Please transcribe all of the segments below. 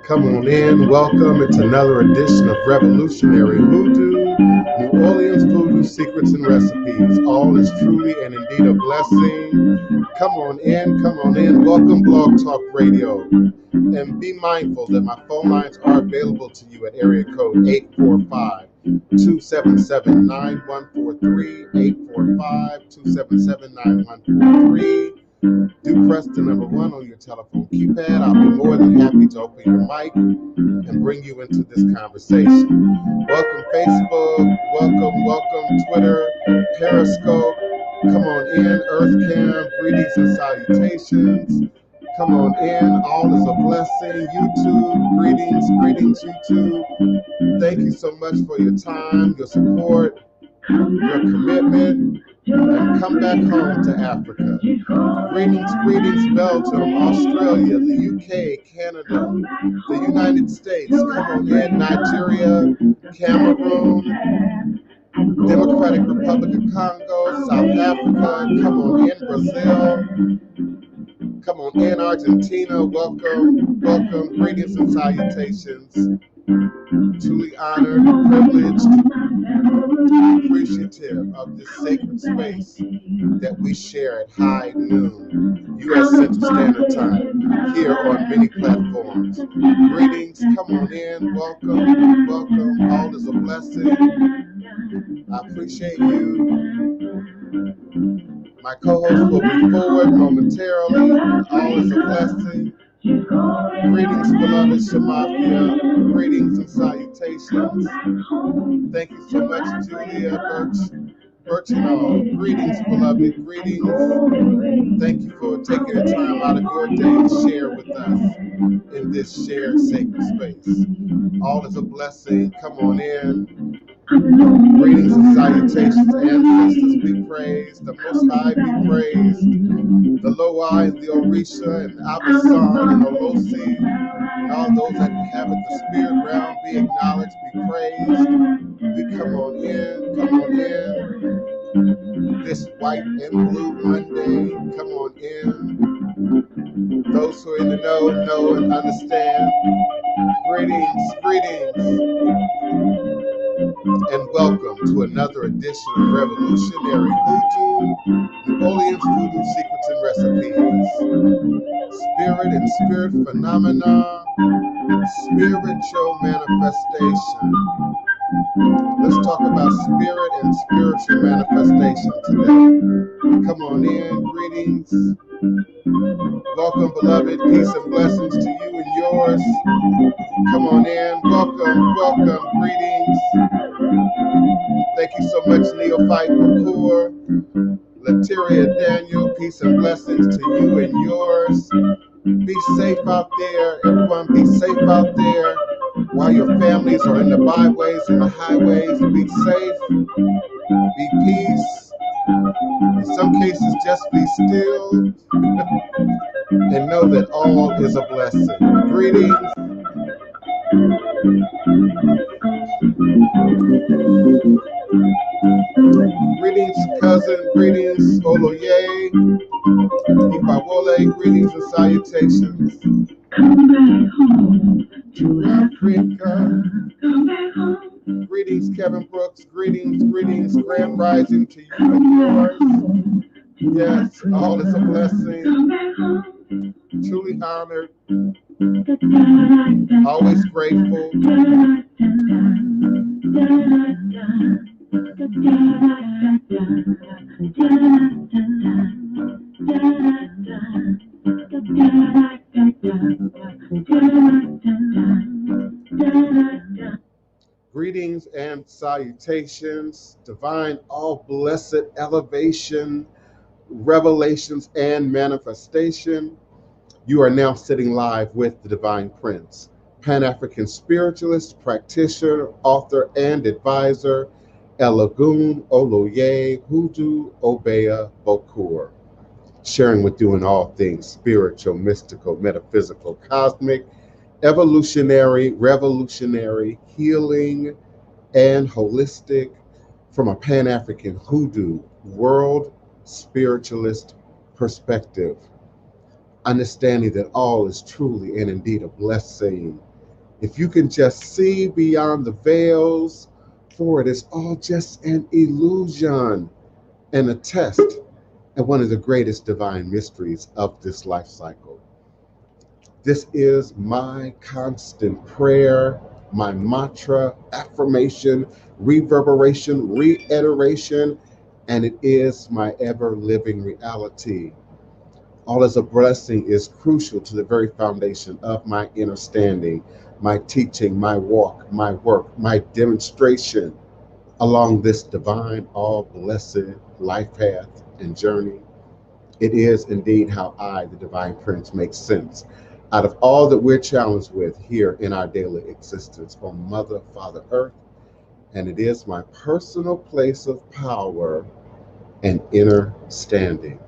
Come on in, welcome. It's another edition of Revolutionary Hoodoo, New Orleans Voodoo Secrets and Recipes. All is truly and indeed a blessing. Come on in. Welcome Blog Talk Radio. And be mindful that my phone lines are available to you at area code 845-277-9143, 845-277-9143. Do press the number 1 on your telephone keypad. I'll be more than happy to open your mic and bring you into this conversation. Welcome Facebook, welcome Twitter, Periscope. Come on in, EarthCam, greetings and salutations. Come on in, all is a blessing. YouTube, greetings YouTube. Thank you so much for your time, your support, your commitment, and come back home to Africa. Greetings, Belgium, Australia, the UK, Canada, the United States. Come on in, Nigeria, Cameroon, Democratic Republic of Congo, South Africa. Come on in, Brazil. Come on in, Argentina. Welcome. Greetings and salutations. Truly honored, privileged, appreciative of this sacred space that we share at high noon, US Central Standard Time, here on many platforms. Greetings, come on in, welcome, all is a blessing. I appreciate you. My co-host will be forward momentarily. All is a blessing. Greetings, beloved Shamafia. Greetings and salutations. Thank you so much, Julia Birchinall. Greetings, beloved. Greetings. Thank you for taking the time out of your day to share with us in this shared sacred space. All is a blessing. Come on in. Greetings and salutations, ancestors be praised, the Most High be praised, the Oloye and the Orisha and Abasan and Olosi, and all those that inhabit the spirit realm be acknowledged, be praised. We come on in, this white and blue Monday, come on in. Those who are in the know and understand. Greetings. And welcome to another edition of Revolutionary Hoodoo, New Orleans Voodoo Secrets and Recipes. Spirit and spirit phenomena, spiritual manifestation. Let's talk about spirit and spiritual manifestation today. Come on in, greetings. Welcome, beloved. Peace and blessings to you and yours. Come on in. Welcome. Greetings. Thank you so much, Neophyte Bakur. Latiria Daniel, peace and blessings to you and yours. Be safe out there. Everyone be safe out there while your families are in the byways and the highways. Be safe. Be peace. In some cases, just be still. And know that all is a blessing. Greetings. Greetings, cousin. Greetings, Oloye. Ifawole. Greetings and salutations. Come back home to Africa. Come back home. Greetings, Kevin Brooks. Greetings. Grand rising to you and yours. Yes, all is a blessing. Truly honored. Always grateful. Greetings and salutations, divine, all blessed elevation, revelations, and manifestation. You are now sitting live with the DivinePrince, Pan-African spiritualist, practitioner, author, and advisor, Elagoon, Oloye, Hoodoo, Obeya, Bokur, sharing with you in all things spiritual, mystical, metaphysical, cosmic, evolutionary, revolutionary, healing, and holistic from a Pan-African Hoodoo, world spiritualist perspective. Understanding that all is truly and indeed a blessing If you can just see beyond the veils, for it is all just an illusion and a test at one of the greatest divine mysteries of this life cycle. This is my constant prayer, my mantra, affirmation, reverberation, reiteration, and it is my ever living reality. All as a blessing is crucial to the very foundation of my understanding, my teaching, my walk, my work, my demonstration along this divine, all blessed life path and journey. It is indeed how I, the Divine Prince, make sense out of all that we're challenged with here in our daily existence on Mother, Father Earth. And it is my personal place of power and inner standing,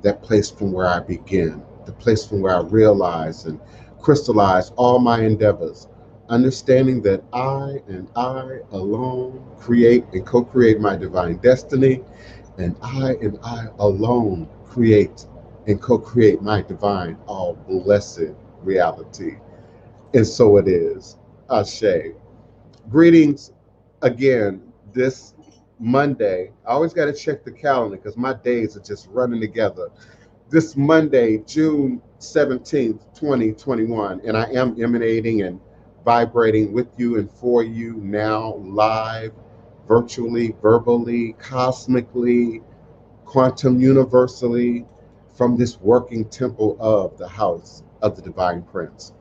that place from where I begin, the place from where I realize and crystallize all my endeavors, understanding that I and I alone create and co-create my divine destiny, and I alone create and co-create my divine, all blessed reality. And so it is. Ashe. Greetings again this Monday. I always got to check the calendar because my days are just running together. This Monday, June 17th, 2021, and I am emanating and vibrating with you and for you now, live, virtually, verbally, cosmically, quantum universally, from this working temple of the house of the Divine Prince.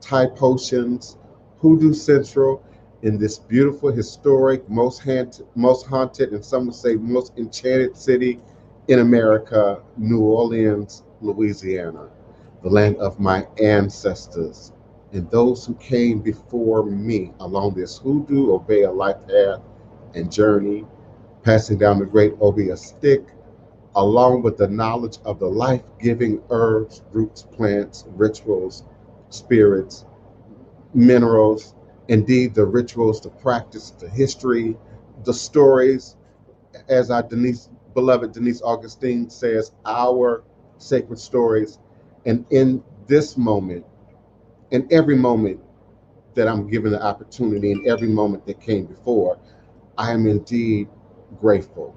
Thai potions, Hoodoo Central, in this beautiful, historic, most haunted, and some would say most enchanted city in America, New Orleans, Louisiana, the land of my ancestors and those who came before me along this Hoodoo Obey life path and journey, passing down the great Obia stick, along with the knowledge of the life-giving herbs, roots, plants, rituals, spirits, minerals, indeed the rituals, the practice, the history, the stories, as our beloved Denise Augustine says, our sacred stories. And in this moment, in every moment that I'm given the opportunity, in every moment that came before, I am indeed grateful.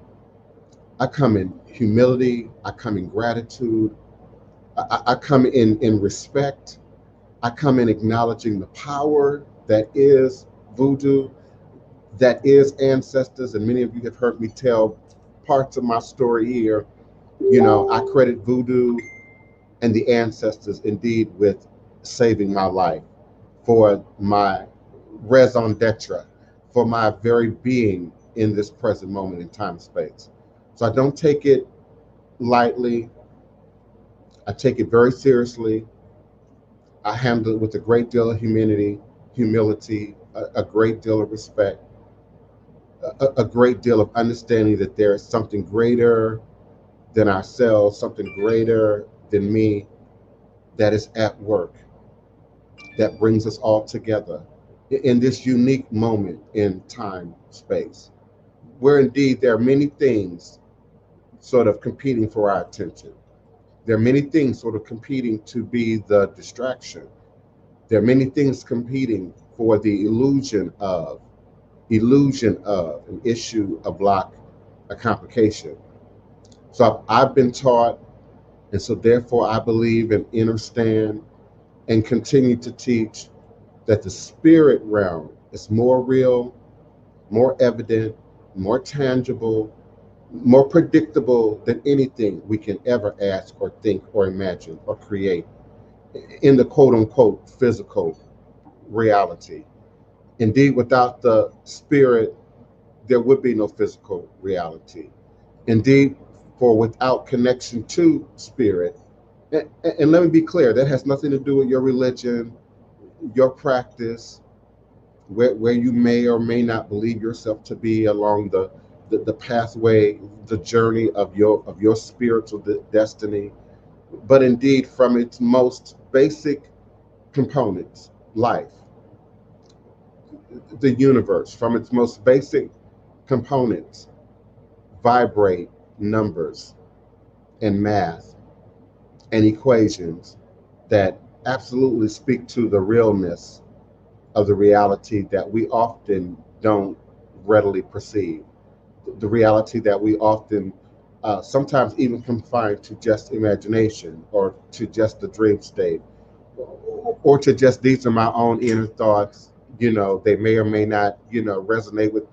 I come in humility, I come in gratitude, I come in respect, I come in acknowledging the power that is voodoo, that is ancestors, and many of you have heard me tell parts of my story here. You know, I credit voodoo and the ancestors indeed with saving my life, for my raison d'etre, for my very being in this present moment in time and space. So I don't take it lightly. I take it very seriously. I handle it with a great deal of humility, a great deal of respect, a great deal of understanding that there is something greater than ourselves, something greater than me that is at work, that brings us all together in this unique moment in time, space, where indeed there are many things sort of competing for our attention. There are many things sort of competing to be the distraction. There are many things competing for the illusion of an issue, a block, a complication. So I've been taught, and so therefore I believe and understand and continue to teach that the spirit realm is more real, more evident, more tangible, more predictable than anything we can ever ask or think or imagine or create in the quote unquote physical reality. Indeed, without the spirit, there would be no physical reality. Indeed, for without connection to spirit, and let me be clear, that has nothing to do with your religion, your practice, where you may or may not believe yourself to be along the pathway, the journey of your spiritual destiny, but indeed from its most basic components, life, the universe, from its most basic components, vibrate numbers and math and equations that absolutely speak to the realness of the reality that we often don't readily perceive, the reality that we often sometimes even confine to just imagination or to just the dream state or to just these are my own inner thoughts. They may or may not, resonate with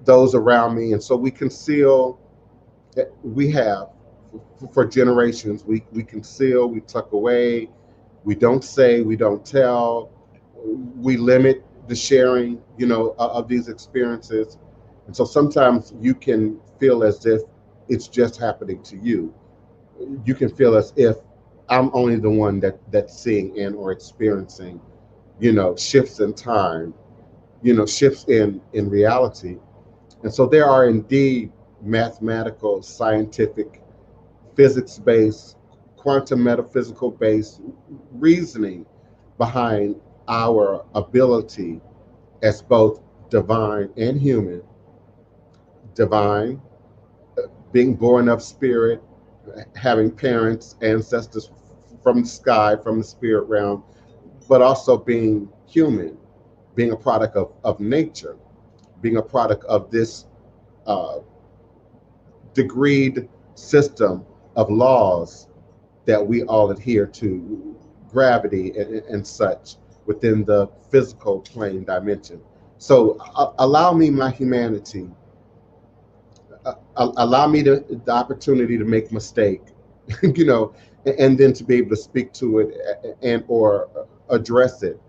those around me. And so we conceal, we have for generations, we conceal, we tuck away, we don't say, we don't tell, we limit the sharing, of these experiences. And so sometimes you can feel as if it's just happening to you. You can feel as if I'm only the one that's seeing and or experiencing, shifts in time, shifts in reality. And so there are indeed mathematical, scientific, physics-based, quantum metaphysical-based reasoning behind our ability as both divine and human. Divine, being born of spirit, having parents, ancestors from the sky, from the spirit realm, but also being human, being a product of nature, being a product of this uh, degreed system of laws that we all adhere to, gravity and such, within the physical plane dimension. So allow me my humanity, allow me the opportunity to make mistake, and then to be able to speak to it and or address it.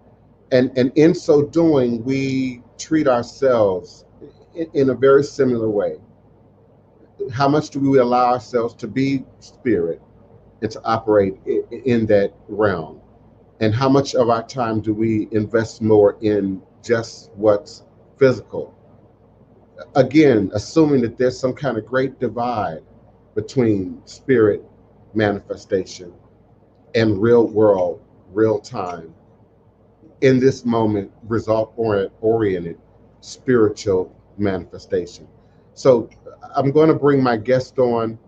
And in so doing, we treat ourselves in a very similar way. How much do we allow ourselves to be spirit and to operate in that realm? And how much of our time do we invest more in just what's physical? Again, assuming that there's some kind of great divide between spirit manifestation and real world, real time, in this moment, result oriented spiritual manifestation. So I'm going to bring my guest on.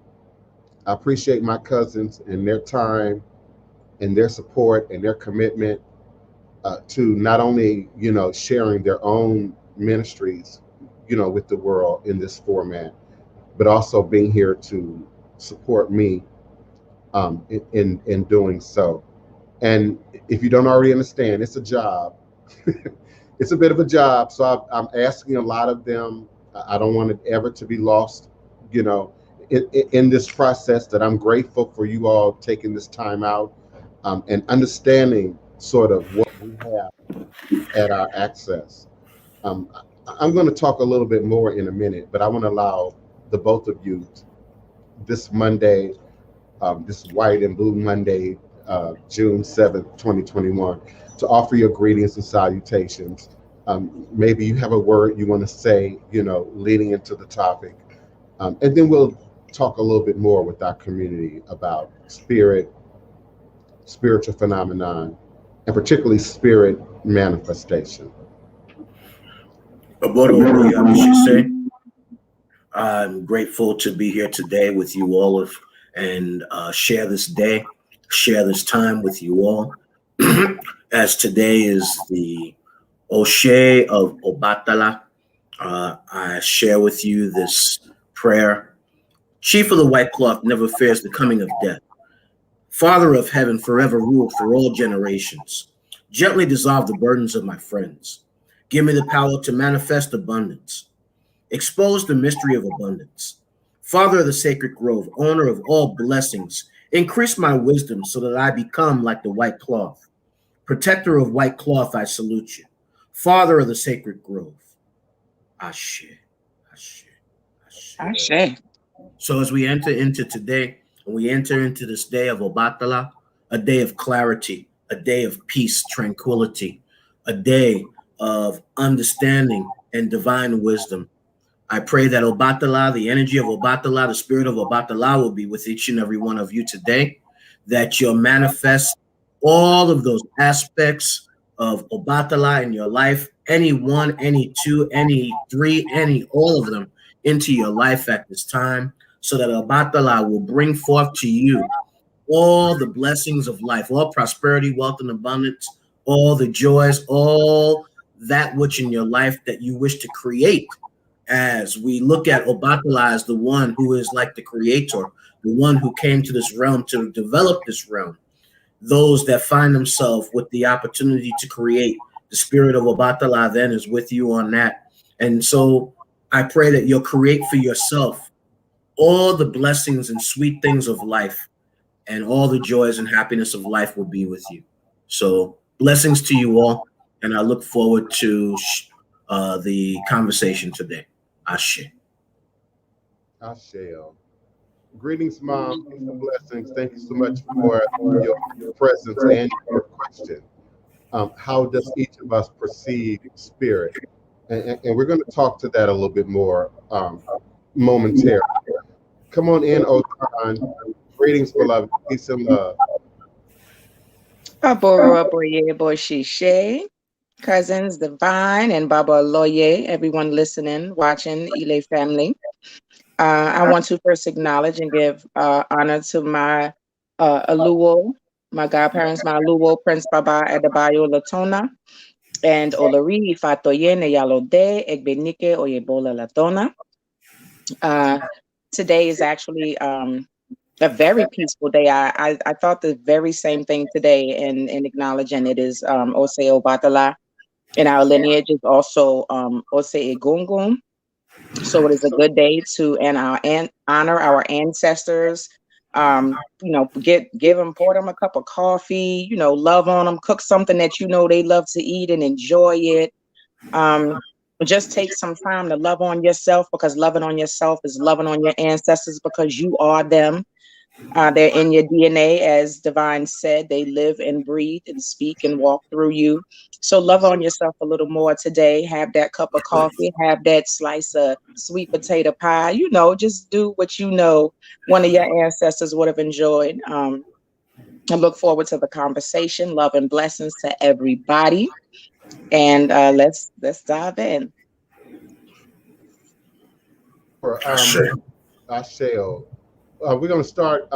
I appreciate my cousins and their time and their support and their commitment to not only, sharing their own ministries, with the world in this format, but also being here to support me in doing so. And if you don't already understand, it's a job. It's a bit of a job. So I'm asking a lot of them. I don't want it ever to be lost, in this process, that I'm grateful for you all taking this time out and understanding sort of what we have at our access. Um, I'm going to talk a little bit more in a minute, but I want to allow the both of you this Monday, this white and blue Monday, June 7th, 2021, to offer your greetings and salutations. Maybe you have a word you want to say, leading into the topic. And then we'll talk a little bit more with our community about spirit, spiritual phenomenon, and particularly spirit manifestation. I'm grateful to be here today with you all and share this day, share this time with you all. As today is the Oshe of Obatala, I share with you this prayer. Chief of the white cloth never fears the coming of death. Father of heaven, forever rule for all generations. Gently dissolve the burdens of my friends. Give me the power to manifest abundance. Expose the mystery of abundance. Father of the sacred grove, owner of all blessings, increase my wisdom so that I become like the white cloth. Protector of white cloth, I salute you. Father of the sacred grove. Ashe, Ashe, Ashe. Ashe. So as we enter into today, and we enter into this day of Obatala, a day of clarity, a day of peace, tranquility, a day of understanding and divine wisdom. I pray that Obatala, the energy of Obatala, the spirit of Obatala will be with each and every one of you today, that you'll manifest all of those aspects of Obatala in your life, any one, any two, any three, any, all of them into your life at this time, so that Obatala will bring forth to you all the blessings of life, all prosperity, wealth, and abundance, all the joys, all that which in your life that you wish to create. As we look at Obatala as the one who is like the creator, the one who came to this realm to develop this realm, those that find themselves with the opportunity to create, the spirit of Obatala then is with you on that. And so I pray that you'll create for yourself all the blessings and sweet things of life, and all the joys and happiness of life will be with you. So blessings to you all, and I look forward to the conversation today. Ashe. Asheo. Greetings, Mom. Peace and blessings. Thank you so much for your presence and your question. How does each of us perceive spirit? And we're going to talk to that a little bit more momentarily. Come on in, Otun. Greetings, beloved. Peace and love. Aboro Aboye Boshishe, cousins Divine and Baba Oloye, everyone listening, watching, Ile family. I want to first acknowledge and give honor to my Aluo, my godparents, my Aluo, Prince Baba Adebayo Latona, and Olori Ifatoye Yalode Egbenike Oyebola Latona. Today is actually a very peaceful day. I thought the very same thing today in acknowledging it is Ose Obatala. In our lineage is also Ose Egungun. So it is a good day to honor our ancestors. Give them, pour them a cup of coffee, love on them, cook something that they love to eat and enjoy it. Just take some time to love on yourself, because loving on yourself is loving on your ancestors, because you are them. They're in your DNA, as Divine said. They live and breathe and speak and walk through you. So love on yourself a little more today. Have that cup of coffee, have that slice of sweet potato pie. Just do what one of your ancestors would have enjoyed. I look forward to the conversation. Love and blessings to everybody. And let's dive in. Asheo. We're going to start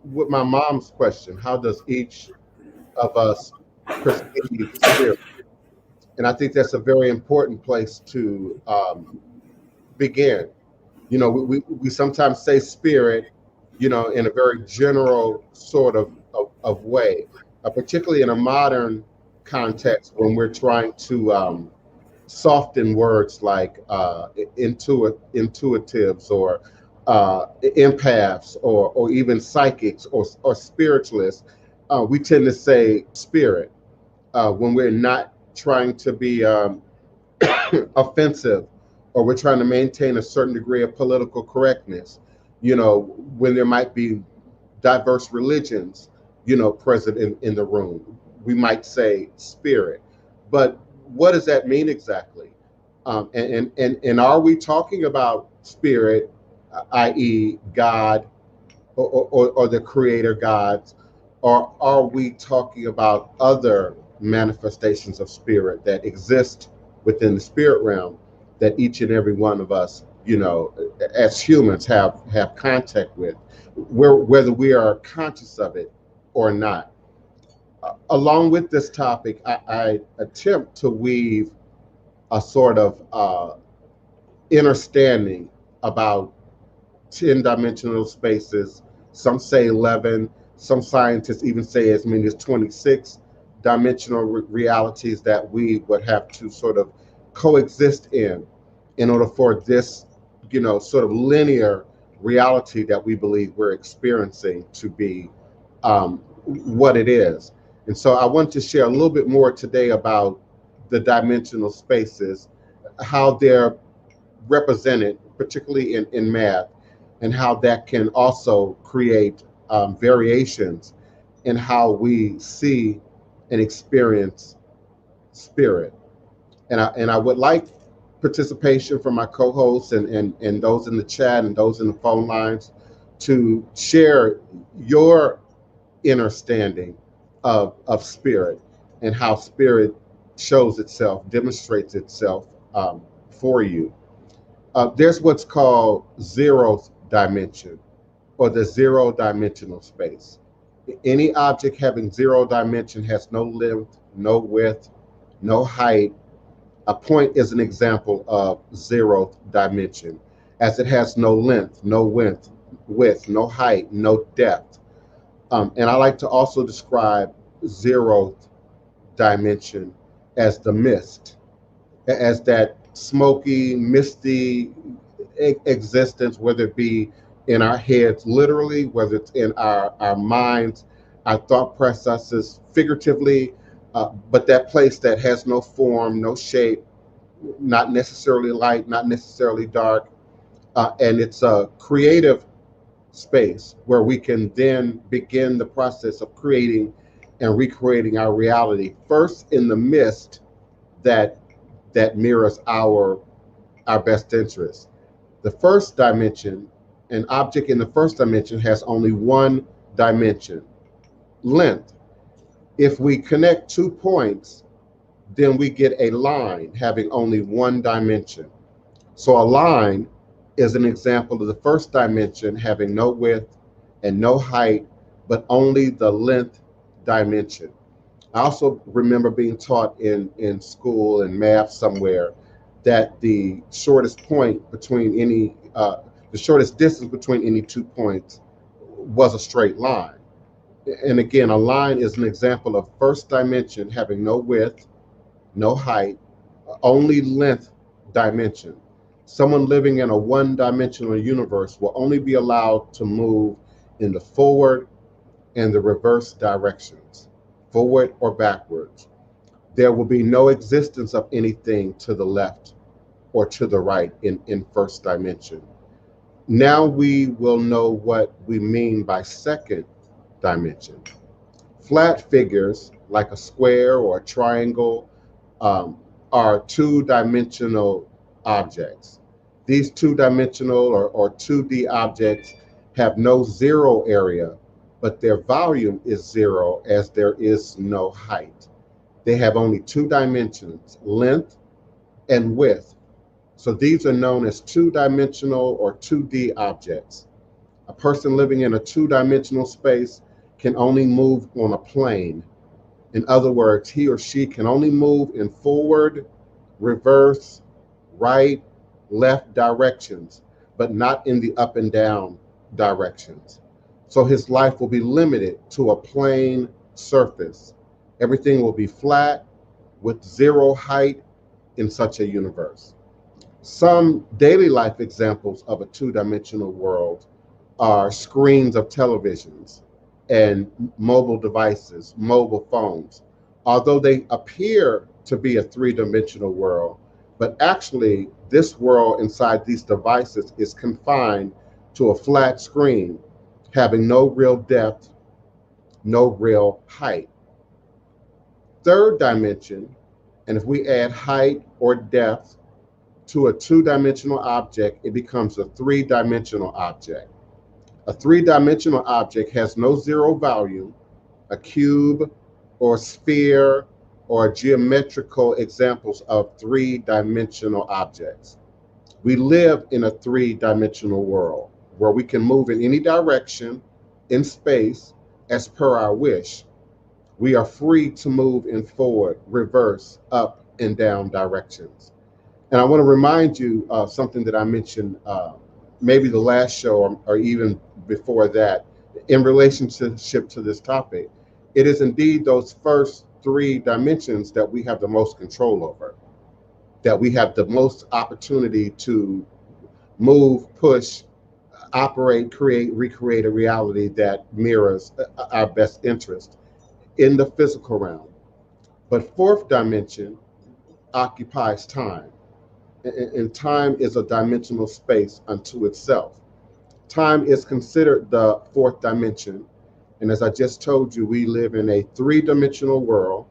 with my mom's question. How does each of us perceive spirit? And I think that's a very important place to begin. We sometimes say spirit, in a very general sort of way, particularly in a modern context when we're trying to soften words like intuitives or empaths or even psychics or spiritualists. We tend to say spirit when we're not trying to be offensive, or we're trying to maintain a certain degree of political correctness. When there might be diverse religions, present in the room, we might say spirit. But what does that mean exactly? And are we talking about spirit, i.e. God or the creator gods, or are we talking about other manifestations of spirit that exist within the spirit realm that each and every one of us, as humans have contact with, whether we are conscious of it or not? Along with this topic, I attempt to weave a sort of understanding about 10-dimensional spaces. Some say 11. Some scientists even say as many as 26 dimensional realities that we would have to sort of coexist in order for this, sort of linear reality that we believe we're experiencing to be what it is. And so I want to share a little bit more today about the dimensional spaces, how they're represented, particularly in math, and how that can also create variations in how we see and experience spirit. And I would like participation from my co-hosts and those in the chat and those in the phone lines to share your understanding of spirit and how spirit shows itself, demonstrates itself for you. There's what's called zero dimension, or the zero dimensional space. Any object having zero dimension has no length, no width, no height, A point is an example of zeroth dimension, as it has no length, no width, no height, no depth. And I like to also describe zeroth dimension as the mist, as that smoky, misty existence, whether it be in our heads literally, whether it's in our minds, our thought processes figuratively, but that place that has no form, no shape, not necessarily light, not necessarily dark, and it's a creative space where we can then begin the process of creating and recreating our reality, first in the mist that mirrors our best interest. The first dimension, an object in the first dimension has only one dimension, length. If we connect 2 points, then we get a line having only one dimension. So a line is an example of the first dimension having no width and no height, but only the length dimension. I also remember being taught in school and math somewhere that the shortest point between any, the shortest distance between any 2 points was a straight line. And again, a line is an example of first dimension having no width, no height, only length dimension. Someone living in a one-dimensional universe will only be allowed to move in the forward and the reverse directions, forward or backwards. There will be no existence of anything to the left or to the right in first dimension. Now we will know what we mean by second dimension. Flat figures like a square or a triangle are two-dimensional objects. These two-dimensional or 2D objects have no zero area, but their volume is zero as there is no height. They have only 2 dimensions, length and width. So these are known as two-dimensional or 2D objects. A person living in a two-dimensional space can only move on a plane. In other words, he or she can only move in forward, reverse, right, left directions, but not in the up and down directions. So his life will be limited to a plain surface. Everything will be flat with zero height in such a universe. Some daily life examples of a two-dimensional world are screens of televisions and mobile devices, mobile phones. Although they appear to be a three-dimensional world, but actually this world inside these devices is confined to a flat screen, having no real depth, no real height. Third dimension, and if we add height or depth to a two-dimensional object, it becomes a three-dimensional object. A three-dimensional object has no zero volume. A cube or sphere or geometrical examples of three-dimensional objects. We live in a three-dimensional world where we can move in any direction in space as per our wish. We are free to move in forward, reverse, up, and down directions. And I want to remind you of something that I mentioned maybe the last show or even before that in relationship to this topic. It is indeed those first 3 dimensions that we have the most control over, that we have the most opportunity to move, push, operate, create, recreate a reality that mirrors our best interest in the physical realm. But 4th dimension occupies time. And time is a dimensional space unto itself. Time is considered the 4th dimension. And as I just told you, we live in a 3-dimensional world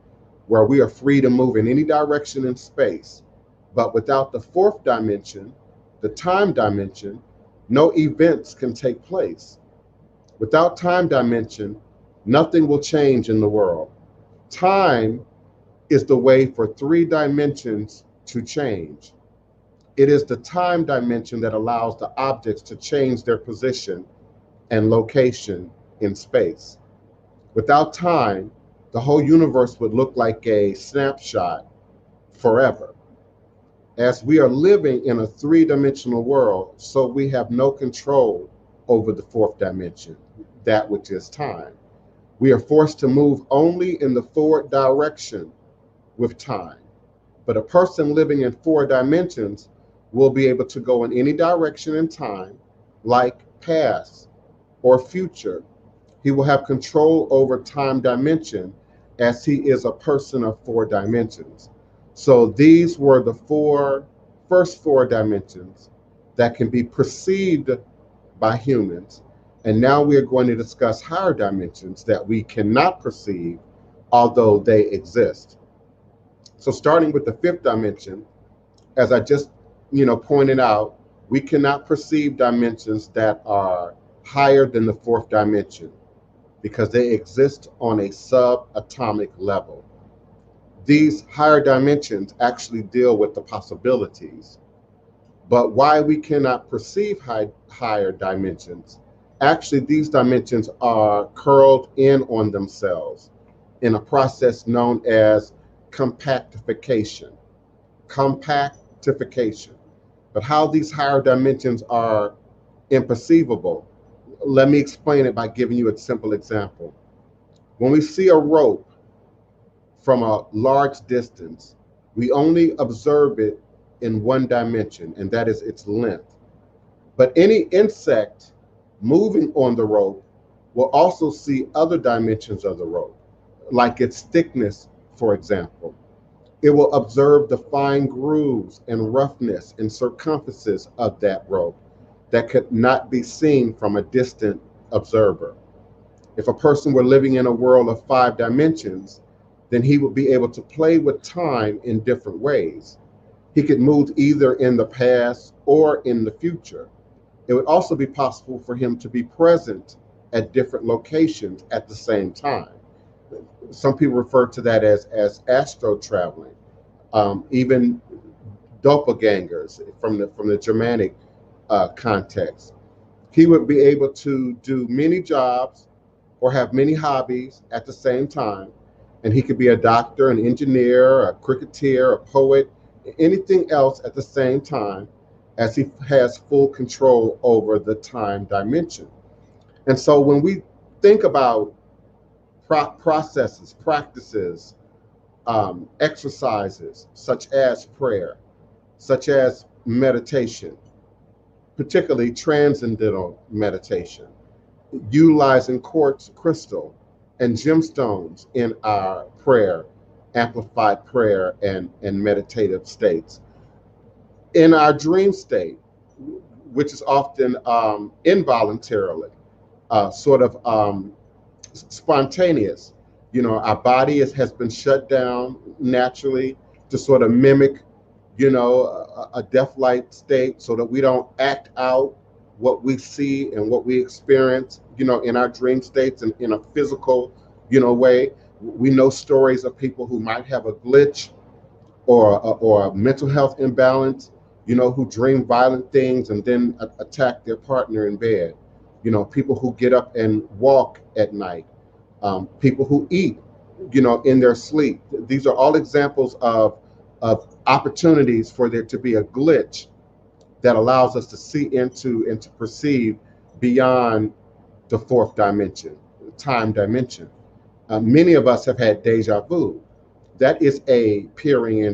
where we are free to move in any direction in space. But without the 4th dimension, the time dimension, no events can take place. Without time dimension, nothing will change in the world. Time is the way for 3 dimensions to change. It is the time dimension that allows the objects to change their position and location in space. Without time, the whole universe would look like a snapshot forever. as we are living in a three-dimensional world, so we have no control over the fourth dimension, that which is time. We are forced to move only in the forward direction with time. But a person living in four dimensions will be able to go in any direction in time, like past or future. He will have control over time dimension as he is a person of four dimensions. So these were the first four dimensions that can be perceived by humans. And now we are going to discuss higher dimensions that we cannot perceive, although they exist. So starting with the fifth dimension, as I just pointed out, we cannot perceive dimensions that are higher than the fourth dimension because they exist on a subatomic level. These higher dimensions actually deal with the possibilities. But why we cannot perceive higher dimensions, actually these dimensions are curled in on themselves in a process known as compactification. But how these higher dimensions are imperceivable, let me explain it by giving you a simple example. When we see a rope from a large distance, we only observe it in one dimension, and that is its length. But any insect moving on the rope will also see other dimensions of the rope, like its thickness, for example. It will observe the fine grooves and roughness and circumferences of that rope that could not be seen from a distant observer. If a person were living in a world of five dimensions, then he would be able to play with time in different ways. He could move either in the past or in the future. It would also be possible for him to be present at different locations at the same time. Some people refer to that as astro traveling. Even doppelgangers from the Germanic context. He would be able to do many jobs or have many hobbies at the same time. And he could be a doctor, an engineer, a cricketer, a poet, anything else at the same time, as he has full control over the time dimension. And so when we think about processes, practices, exercises such as prayer, such as meditation, particularly transcendental meditation, utilizing quartz crystal and gemstones in our prayer, amplified prayer and meditative states. In our dream state, which is often involuntarily, spontaneous. Our body has been shut down naturally to sort of mimic, a death-like state so that we don't act out what we see and what we experience, in our dream states and in a physical, way. We know stories of people who might have a glitch or a mental health imbalance, who dream violent things and then attack their partner in bed. People who get up and walk at night, people who eat, in their sleep. These are all examples of opportunities for there to be a glitch that allows us to see into and to perceive beyond the fourth dimension, time dimension. Many of us have had deja vu. That is a peering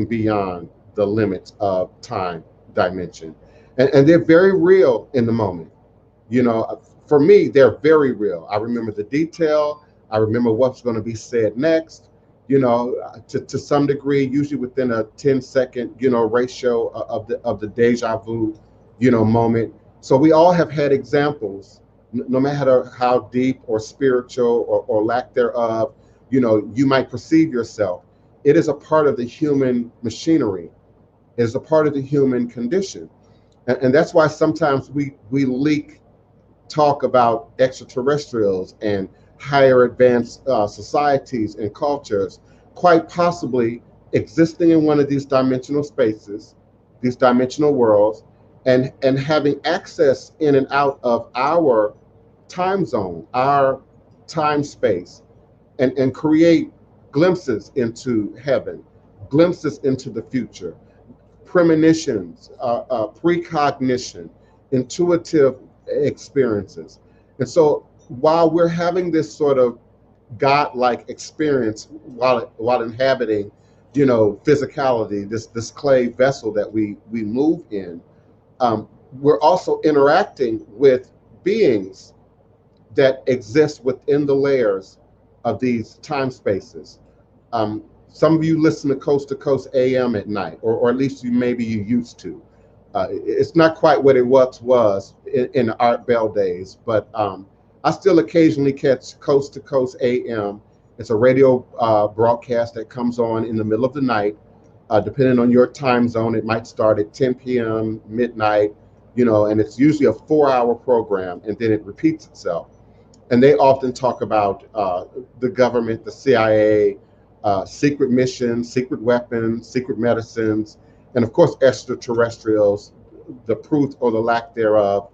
beyond the limits of time dimension. And they're very real in the moment. For me, they're very real. I remember the detail. I remember what's going to be said next, to some degree, usually within a 10-second, ratio of the deja vu, moment. So we all have had examples, no matter how deep or spiritual or lack thereof, you might perceive yourself. It is a part of the human machinery. It is a part of the human condition. And that's why sometimes we leak talk about extraterrestrials and higher advanced societies and cultures, quite possibly existing in one of these dimensional spaces, these dimensional worlds, and having access in and out of our time zone, our time space, and create glimpses into heaven, glimpses into the future, premonitions, precognition, intuitive experiences. And so while we're having this sort of godlike experience while inhabiting, physicality, this clay vessel that we move in, we're also interacting with beings that exist within the layers of these time spaces. Some of you listen to Coast AM at night, or at least maybe you used to. It's not quite what it was in the Art Bell days, but I still occasionally catch Coast to Coast AM. It's a radio broadcast that comes on in the middle of the night. Depending on your time zone, it might start at 10 p.m., midnight, and it's usually a 4-hour program, and then it repeats itself. And they often talk about the government, the CIA, secret missions, secret weapons, secret medicines, and of course extraterrestrials, the truth or the lack thereof,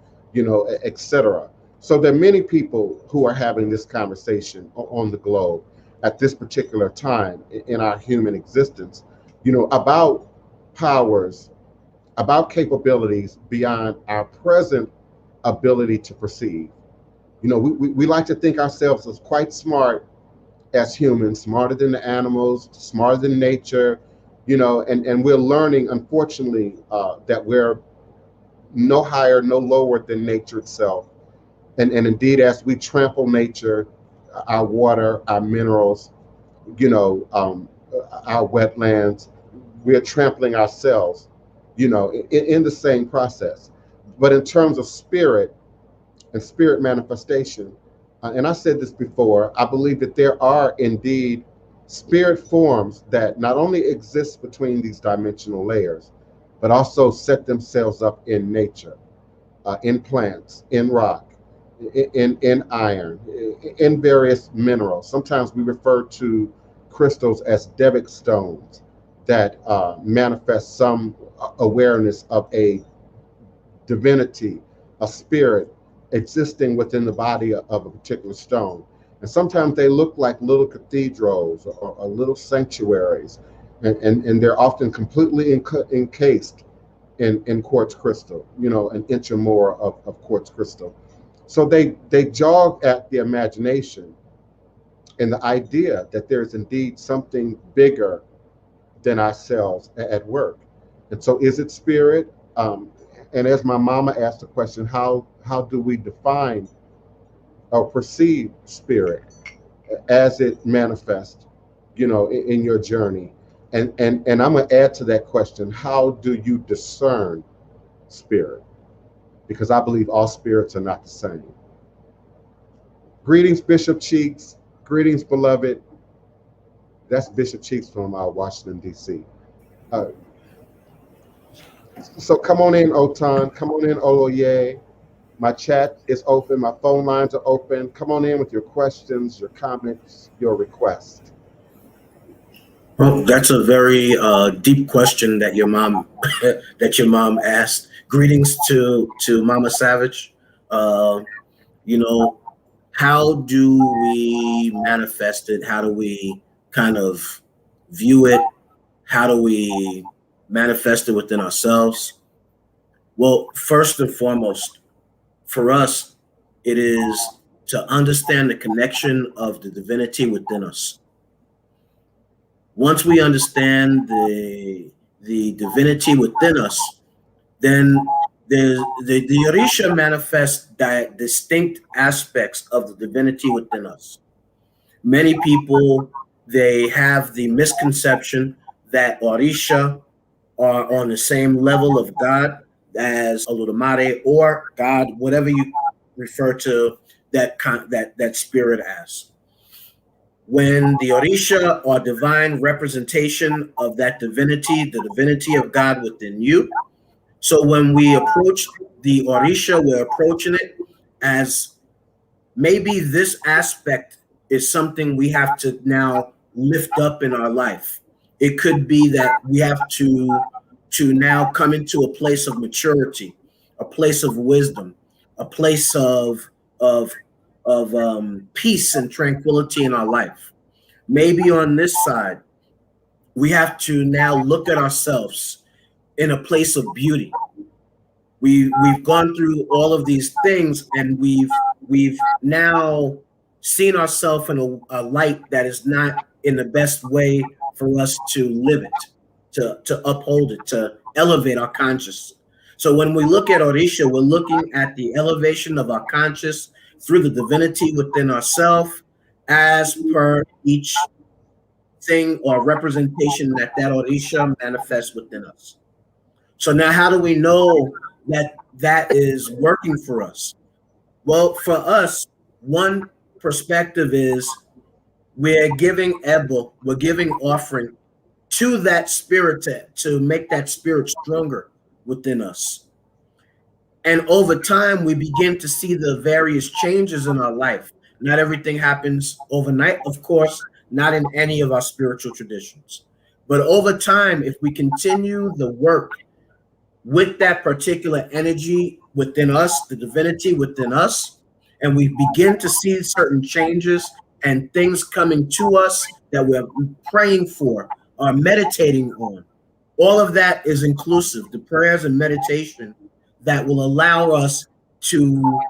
etc. So there are many people who are having this conversation on the globe at this particular time in our human existence, about powers, about capabilities beyond our present ability to perceive. We like to think ourselves as quite smart as humans, smarter than the animals, smarter than nature, and we're learning, unfortunately, that we're no higher, no lower than nature itself. And indeed, as we trample nature, our water, our minerals, our wetlands, we're trampling ourselves, in the same process. But in terms of spirit and spirit manifestation, and I said this before, I believe that there are indeed spirit forms that not only exist between these dimensional layers, but also set themselves up in nature, in plants, in rock, in iron, in various minerals. Sometimes we refer to crystals as Devic stones that manifest some awareness of a divinity, a spirit existing within the body of a particular stone. And sometimes they look like little cathedrals or little sanctuaries, and they're often completely encased in quartz crystal, an inch or more of quartz crystal. So they jog at the imagination and the idea that there's indeed something bigger than ourselves at work. And so is it spirit? And as my mama asked the question, how do we define or perceive spirit as it manifests, in your journey? And I'm going to add to that question, how do you discern spirit? Because I believe all spirits are not the same. Greetings, Bishop Cheeks. Greetings, beloved. That's Bishop Cheeks from Washington, D.C. So come on in, Otun. Come on in, Oloye. My chat is open. My phone lines are open. Come on in with your questions, your comments, your requests. Well, that's a very deep question that your mom asked. Greetings to Mama Savage. How do we manifest it? How do we kind of view it? How do we manifest it within ourselves? Well, first and foremost, for us, it is to understand the connection of the divinity within us. Once we understand the divinity within us, then the Orisha manifests distinct aspects of the divinity within us. Many people, they have the misconception that Orisha are on the same level of God as Olodumare or God, whatever you refer to that spirit as. When the Orisha are divine representation of that divinity, the divinity of God within you. So when we approach the Orisha, we're approaching it as maybe this aspect is something we have to now lift up in our life. It could be that we have to now come into a place of maturity, a place of wisdom, a place of peace and tranquility in our life. Maybe on this side, we have to now look at ourselves in a place of beauty. We've gone through all of these things, and we've now seen ourselves in a light that is not in the best way for us to live it, to uphold it, to elevate our conscious. So when we look at Orisha, we're looking at the elevation of our conscious through the divinity within ourselves, as per each thing or representation that Orisha manifests within us. So now, how do we know that that is working for us? Well, for us, one perspective is we're giving Ebo, we're giving offering to that spirit to make that spirit stronger within us. And over time, we begin to see the various changes in our life. Not everything happens overnight, of course, not in any of our spiritual traditions. But over time, if we continue the work with that particular energy within us, the divinity within us, and we begin to see certain changes and things coming to us that we're praying for or meditating on, all of that is inclusive, the prayers and meditation that will allow us to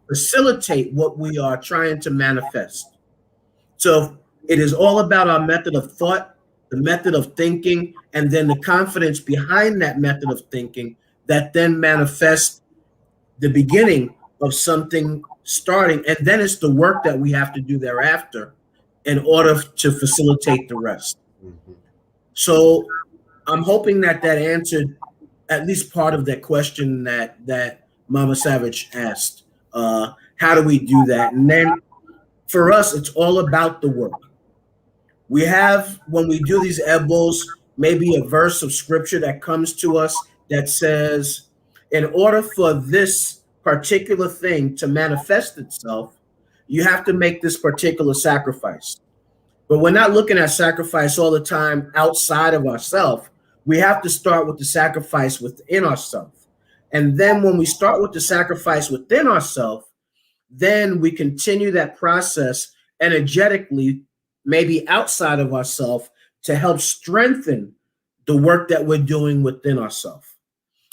facilitate what we are trying to manifest. So it is all about our method of thought, the method of thinking, and then the confidence behind that method of thinking that then manifests the beginning of something starting. And then it's the work that we have to do thereafter in order to facilitate the rest. Mm-hmm. So I'm hoping that answered at least part of that question that Mama Savage asked. How do we do that? And then for us, it's all about the work. We have, when we do these ebos, maybe a verse of scripture that comes to us that says, in order for this particular thing to manifest itself, you have to make this particular sacrifice. But we're not looking at sacrifice all the time outside of ourselves. We have to start with the sacrifice within ourselves. And then when we start with the sacrifice within ourselves, then we continue that process energetically, maybe outside of ourselves, to help strengthen the work that we're doing within ourselves.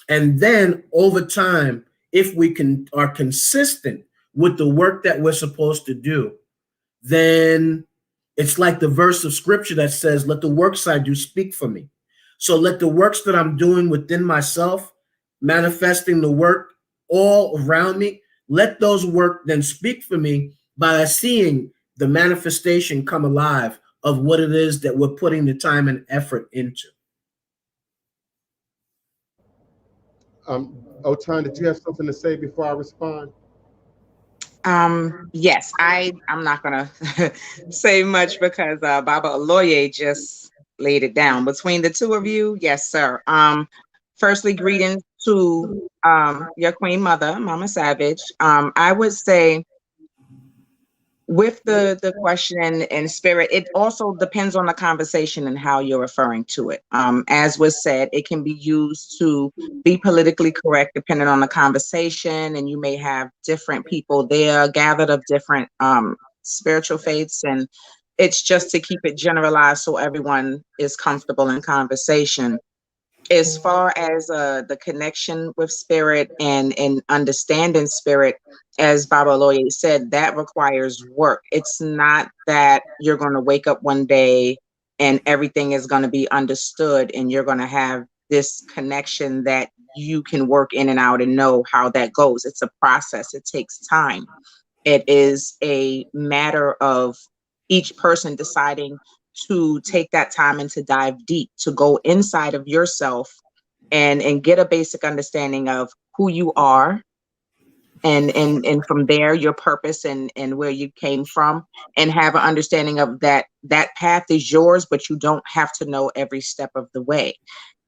And then over time, if we are consistent with the work that we're supposed to do, then it's like the verse of scripture that says, let the works I do speak for me. So let the works that I'm doing within myself, manifesting the work all around me, let those work then speak for me by seeing the manifestation come alive of what it is that we're putting the time and effort into. Otun, did you have something to say before I respond? Yes, I'm not gonna say much because Baba Oloye just laid it down. Between the two of you, yes, sir. Firstly, greetings to your Queen Mother, Mama Savage. I would say with the question in spirit, it also depends on the conversation and how you're referring to it. As was said, it can be used to be politically correct depending on the conversation, and you may have different people there gathered of different spiritual faiths, and it's just to keep it generalized so everyone is comfortable in conversation. As far as the connection with spirit and understanding spirit, as Baba Oloye said, that requires work. It's not that you're going to wake up one day and everything is going to be understood and you're going to have this connection that you can work in and out and know how that goes. It's a process. It takes time. It is a matter of each person deciding to take that time and to dive deep, to go inside of yourself and get a basic understanding of who you are, and from there your purpose and where you came from, and have an understanding of that path is yours, but you don't have to know every step of the way.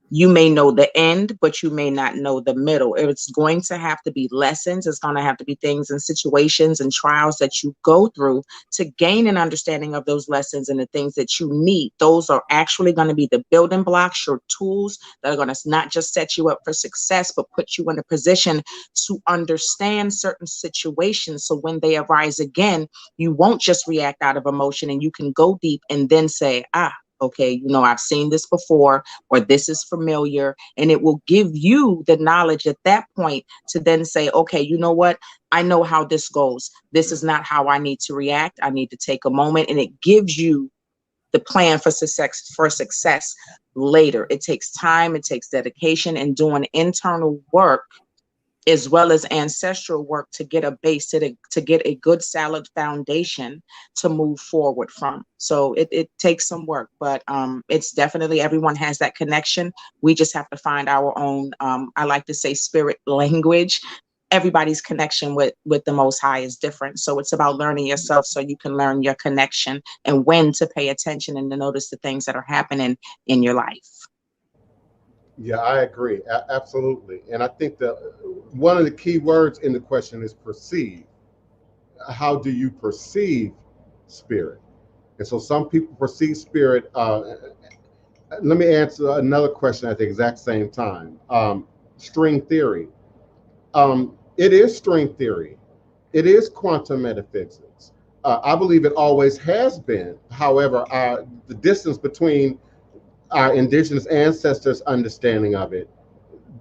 You may know the end, but you may not know the middle. It's going to have to be lessons. It's going to have to be things and situations and trials that you go through to gain an understanding of those lessons and the things that you need. Those are actually going to be the building blocks, your tools that are going to not just set you up for success, but put you in a position to understand certain situations. So when they arise again, you won't just react out of emotion, and you can go deep and then say, Okay, you know, I've seen this before, or this is familiar, and it will give you the knowledge at that point to then say, okay, you know what? I know how this goes. This is not how I need to react. I need to take a moment, and it gives you the plan for success later. It takes time, it takes dedication, and doing internal work as well as ancestral work to get a base, to get a good solid foundation to move forward from. So it takes some work, but it's definitely, everyone has that connection. We just have to find our own, I like to say, spirit language. Everybody's connection with the Most High is different. So it's about learning yourself so you can learn your connection and when to pay attention and to notice the things that are happening in your life. Yeah, I agree. Absolutely. And I think that one of the key words in the question is perceive. How do you perceive spirit? And so some people perceive spirit. Let me answer another question at the exact same time. String theory. It is string theory. It is quantum metaphysics. I believe it always has been. However, the distance between our indigenous ancestors' understanding of it,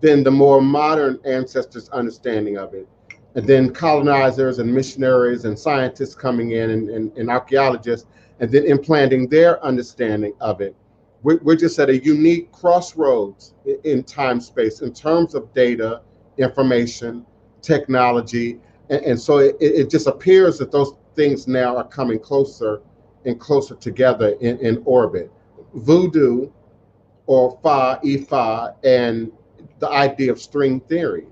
then the more modern ancestors' understanding of it, and then colonizers and missionaries and scientists coming in and archaeologists, and then implanting their understanding of it. We're just at a unique crossroads in time space in terms of data, information, technology. And so it just appears that those things now are coming closer and closer together in orbit. Voodoo, or Ifa, and the idea of string theory.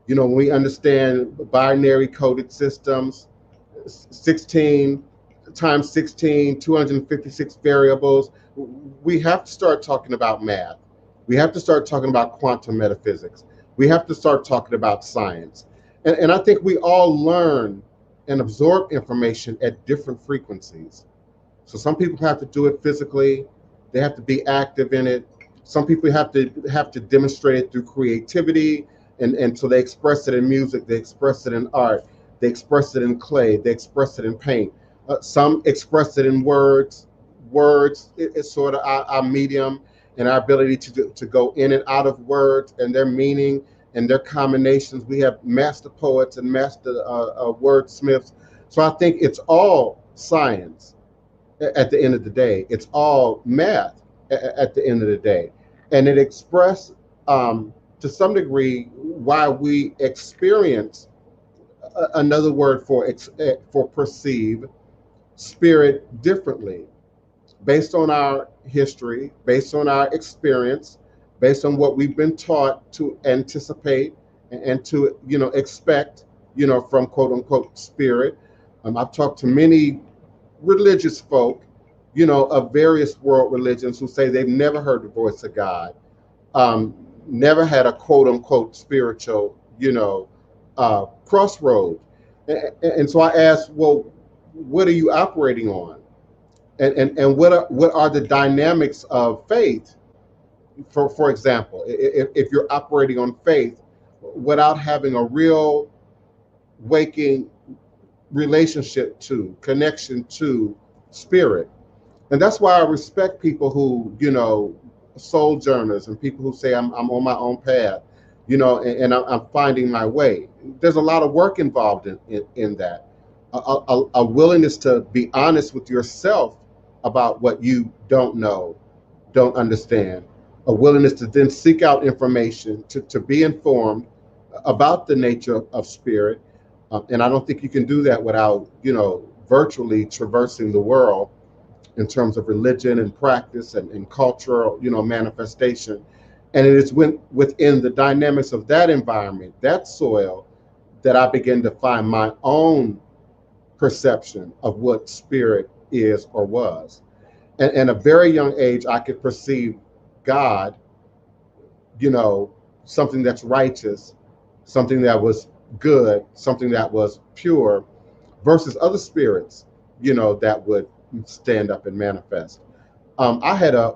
You know, when we understand binary coded systems, 16 times 16, 256 variables, we have to start talking about math. We have to start talking about quantum metaphysics. We have to start talking about science. And I think we all learn and absorb information at different frequencies. So some people have to do it physically. They have to be active in it. Some people have to demonstrate it through creativity, and so they express it in music, they express it in art, they express it in clay, they express it in paint. Some express it in words. Words is sort of our medium and our ability to go in and out of words and their meaning and their combinations. We have master poets and master wordsmiths. So I think it's all science at the end of the day. It's all math at the end of the day. And it expressed to some degree why we experience another word for perceive spirit differently, based on our history, based on our experience, based on what we've been taught to anticipate and to expect from quote unquote spirit. I've talked to many religious folk of various world religions who say they've never heard the voice of God, never had a quote unquote spiritual, crossroad. And so I asked, well, what are you operating on? And what are the dynamics of faith? For example, if you're operating on faith without having a real waking relationship to, connection to spirit. And that's why I respect people who, sojourners and people who say I'm on my own path, and I'm finding my way. There's a lot of work involved in that. A willingness to be honest with yourself about what you don't know, don't understand. A willingness to then seek out information, to be informed about the nature of spirit. And I don't think you can do that without, virtually traversing the world in terms of religion and practice and cultural, manifestation. And it is within the dynamics of that environment, that soil, that I begin to find my own perception of what spirit is or was. And at a very young age, I could perceive God, something that's righteous, something that was good, something that was pure, versus other spirits, that would stand up and manifest. I had I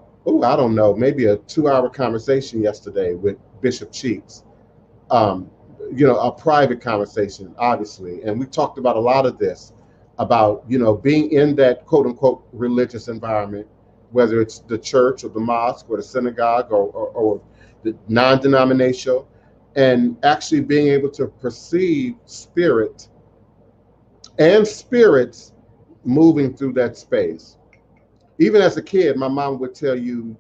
don't know, maybe a 2-hour conversation yesterday with Bishop Cheeks, a private conversation, obviously. And we talked about a lot of this, about, being in that quote unquote religious environment, whether it's the church or the mosque or the synagogue or the non-denominational, and actually being able to perceive spirit and spirits moving through that space. Even as a kid, my mom would tell you,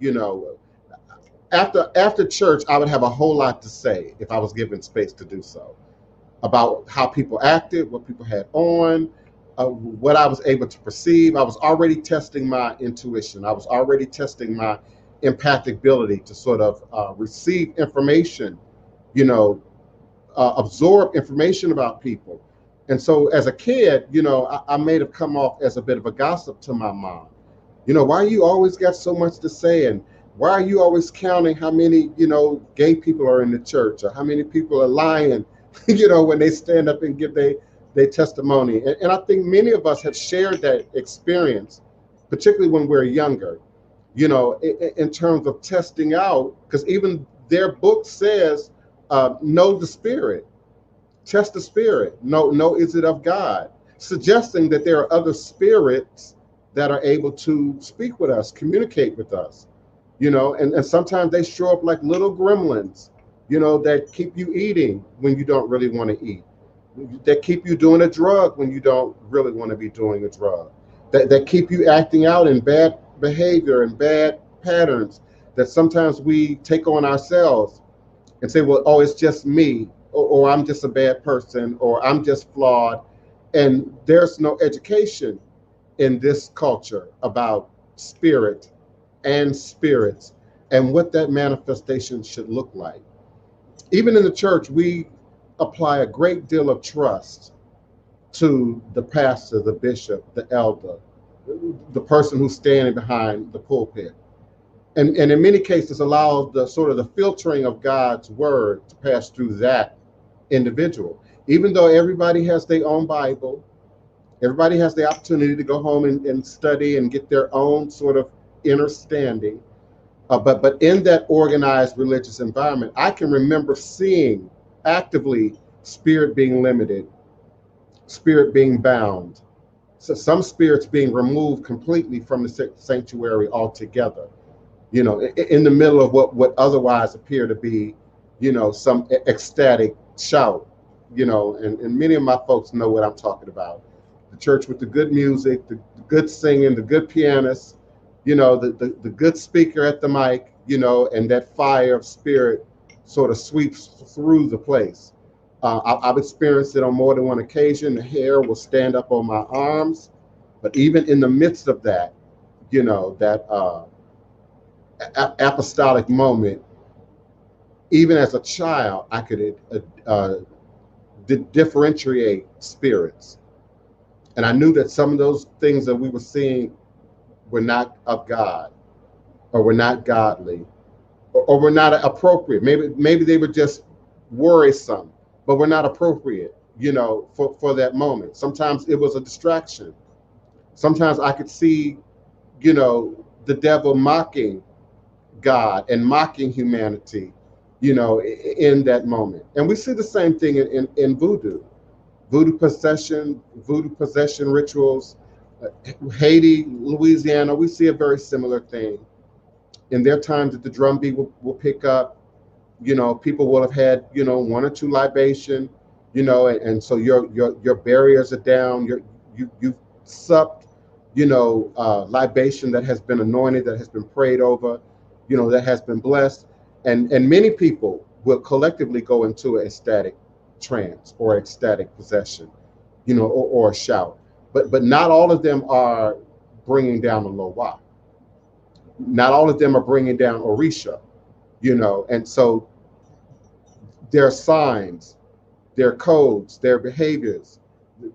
after church, I would have a whole lot to say if I was given space to do so, about how people acted, what people had on, what I was able to perceive. I was already testing my intuition. I was already testing my empathic ability to sort of receive information, absorb information about people. And so as a kid, I may have come off as a bit of a gossip to my mom. Why you always got so much to say, and why are you always counting how many, gay people are in the church, or how many people are lying, when they stand up and give their testimony. And I think many of us have shared that experience, particularly when we're younger, in terms of testing out, because even their book says, know the spirit, test the spirit, know is it of God, suggesting that there are other spirits that are able to speak with us, communicate with us, and sometimes they show up like little gremlins, that keep you eating when you don't really want to eat, that keep you doing a drug when you don't really want to be doing a drug, that keep you acting out in bad behavior and bad patterns that sometimes we take on ourselves and say, well, oh, it's just me, or I'm just a bad person, or I'm just flawed. And there's no education in this culture about spirit and spirits and what that manifestation should look like. Even in the church, we apply a great deal of trust to the pastor, the bishop, the elder, the person who's standing behind the pulpit. And in many cases allows the sort of the filtering of God's word to pass through that individual. Even though everybody has their own Bible, everybody has the opportunity to go home and study and get their own sort of understanding. But in that organized religious environment, I can remember seeing actively spirit being limited, spirit being bound, so some spirits being removed completely from the sanctuary altogether, in the middle of what otherwise appear to be, some ecstatic shout, and many of my folks know what I'm talking about. The church with the good music, the good singing, the good pianist, the good speaker at the mic, and that fire of spirit sort of sweeps through the place. I've experienced it on more than one occasion. The hair will stand up on my arms, but even in the midst of that, that apostolic moment, even as a child, I could differentiate spirits. And I knew that some of those things that we were seeing were not of God, or were not godly, or were not appropriate. Maybe they were just worrisome, but were not appropriate, for that moment. Sometimes it was a distraction. Sometimes I could see, the devil mocking God and mocking humanity, in that moment. And we see the same thing in voodoo. Voodoo possession rituals. Haiti, Louisiana, we see a very similar thing. In their times that the drumbeat will pick up, people will have had, one or two libation, and so your barriers are down. You've supped, libation that has been anointed, that has been prayed over, that has been blessed. And many people will collectively go into an ecstatic trance or ecstatic possession, or a shout. But not all of them are bringing down Oloye. Not all of them are bringing down Orisha, and so there are signs, there are codes, there are behaviors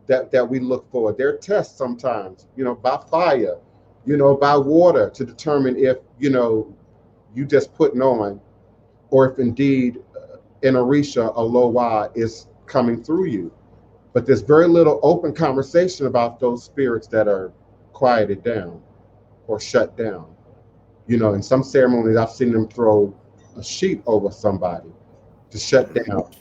that we look for. There are tests sometimes, by fire, by water, to determine if, you just putting on, or if indeed an Orisha, Oloye, is coming through you. But there's very little open conversation about those spirits that are quieted down or shut down. In some ceremonies, I've seen them throw a sheet over somebody to shut down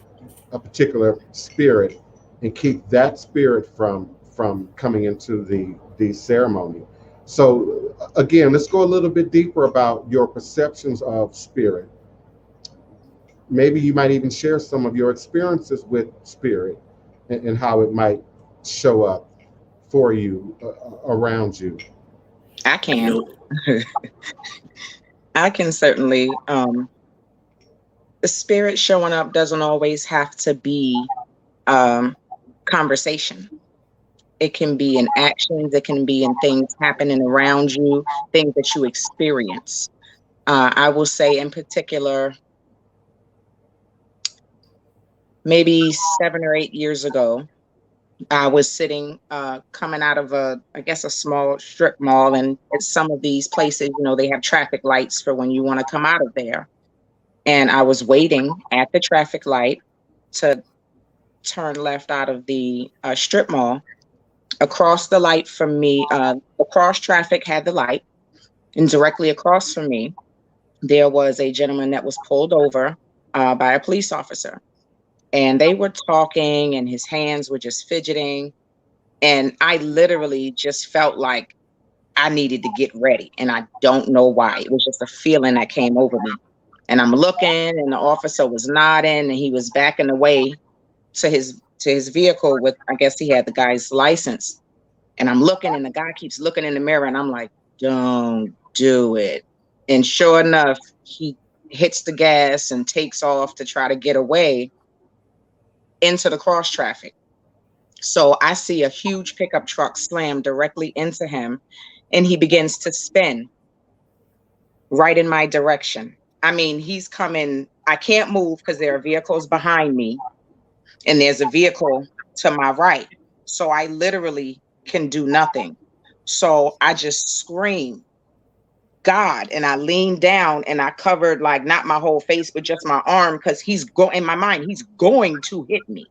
a particular spirit and keep that spirit from coming into the ceremony. So again, let's go a little bit deeper about your perceptions of spirit. Maybe you might even share some of your experiences with spirit and how it might show up for you, around you. I You can. know, I can certainly. The spirit showing up doesn't always have to be um, conversation. It can be in actions. It can be in things happening around you, things that you experience. I will say, in particular, maybe 7 or 8 years ago, I was sitting, coming out of I guess, a small strip mall, and at some of these places, they have traffic lights for when you want to come out of there. And I was waiting at the traffic light to turn left out of the strip mall. Across the light from me, the cross traffic had the light, and directly across from me, there was a gentleman that was pulled over by a police officer. And they were talking, and his hands were just fidgeting. And I literally just felt like I needed to get ready. And I don't know why. It was just a feeling that came over me. And I'm looking, and the officer was nodding, and he was backing away to his vehicle with, I guess he had the guy's license. And I'm looking, and the guy keeps looking in the mirror, and I'm like, don't do it. And sure enough, he hits the gas and takes off to try to get away into the cross traffic. So I see a huge pickup truck slam directly into him, and he begins to spin right in my direction. I mean, he's coming. I can't move because there are vehicles behind me, and there's a vehicle to my right. So I literally can do nothing. So I just scream, God, and I leaned down, and I covered, like, not my whole face, but just my arm, because in my mind, he's going to hit me.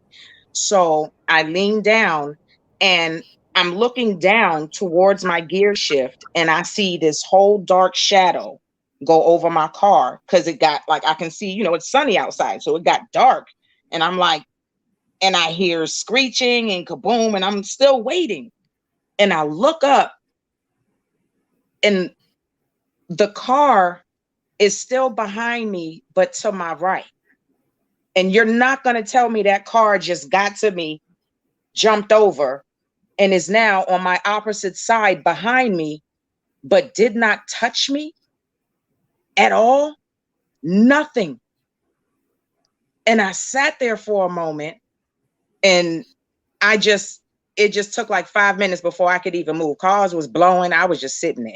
So I leaned down, and I'm looking down towards my gear shift, and I see this whole dark shadow go over my car, because it got, like, I can see, it's sunny outside, so it got dark. And I'm like, and I hear screeching and kaboom, and I'm still waiting. And I look up, and the car is still behind me, but to my right. And you're not going to tell me that car just got to me, jumped over, and is now on my opposite side behind me, but did not touch me at all. Nothing. And I sat there for a moment, and it just took like 5 minutes before I could even move. Cars was blowing. I was just sitting there.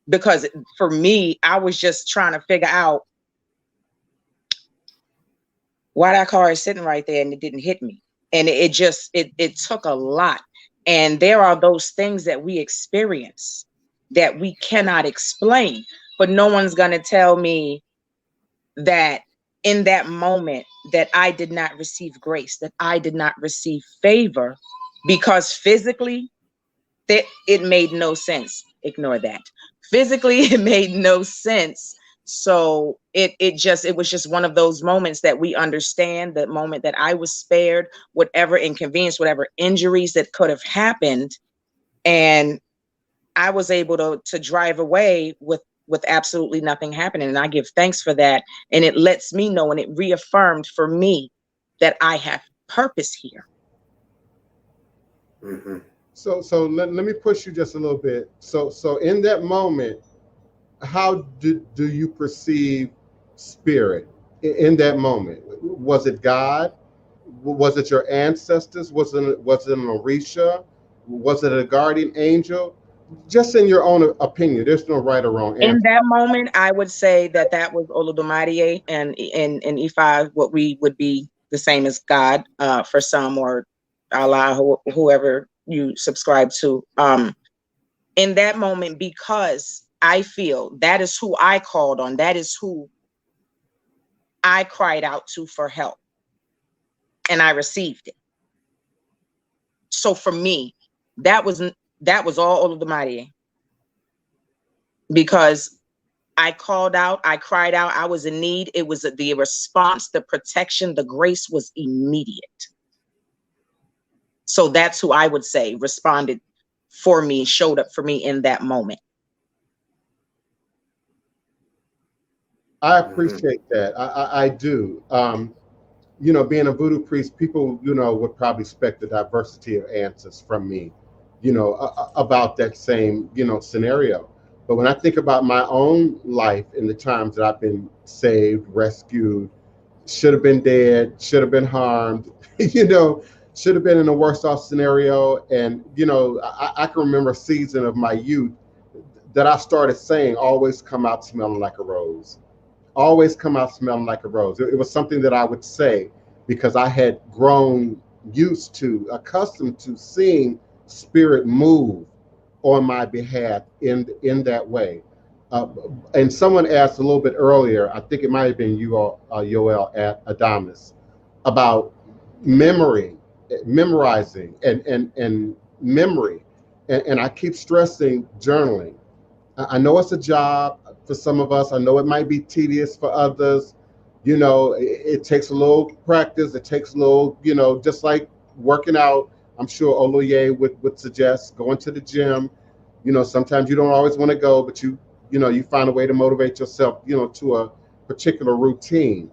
Because for me, I was just trying to figure out why that car is sitting right there and it didn't hit me. And it took a lot. And there are those things that we experience that we cannot explain, but no one's going to tell me that in that moment that I did not receive grace, that I did not receive favor, because physically it made no sense. Ignore that. Physically, it made no sense. So it was just one of those moments that we understand, the moment that I was spared whatever inconvenience, whatever injuries that could have happened. And I was able to drive away with absolutely nothing happening. And I give thanks for that. And it lets me know, and it reaffirmed for me that I have purpose here. Mm-hmm. So let me push you just a little bit. So in that moment, how do you perceive spirit in that moment? Was it God? Was it your ancestors? Was it an Orisha? Was it a guardian angel? Just in your own opinion, there's no right or wrong answer. In that moment, I would say that was Oladeji, and in Ifa, what we would be the same as God for some, or Allah, whoever you subscribe to. In that moment, because I feel that is who I called on, that is who I cried out to for help, and I received it. So for me, that was all Oladeji, because I called out, I cried out, I was in need. It was the response, the protection, the grace was immediate. So that's who I would say responded for me, showed up for me in that moment. I appreciate that. I do. You know, being a voodoo priest, people, you know, would probably expect a diversity of answers from me, you know, about that same, you know, scenario. But when I think about my own life and the times that I've been saved, rescued, should have been dead, should have been harmed, you know, should have been in a worse off scenario. And, you know, I can remember a season of my youth that I started saying, always come out smelling like a rose. Always come out smelling like a rose. It was something that I would say because I had grown used to, accustomed to seeing spirit move on my behalf in that way. And someone asked a little bit earlier, I think it might have been you, Yoel at Adamus, about memory, memorizing and memory. And I keep stressing journaling. I know it's a job for some of us. I know it might be tedious for others. You know, it takes a little practice. It takes a little, you know, just like working out. I'm sure Oloye would suggest going to the gym. You know, sometimes you don't always want to go, but you know, you find a way to motivate yourself, you know, to a particular routine.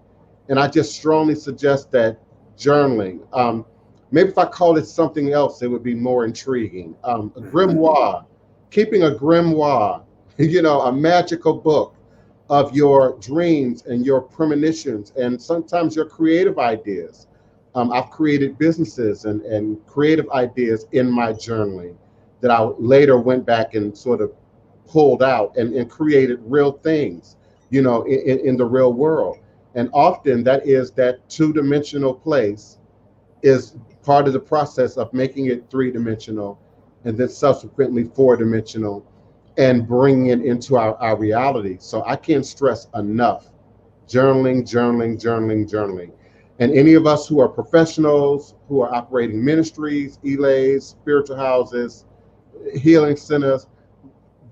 And I just strongly suggest that journaling. Maybe if I called it something else, it would be more intriguing. A grimoire, keeping a grimoire, you know, a magical book of your dreams and your premonitions and sometimes your creative ideas. I've created businesses and creative ideas in my journaling that I later went back and sort of pulled out and created real things, you know, in the real world. And often that is that two-dimensional place is part of the process of making it three-dimensional and then subsequently four-dimensional and bringing it into our reality. So I can't stress enough journaling, journaling, journaling, journaling. And any of us who are professionals, who are operating ministries, ELAs, spiritual houses, healing centers,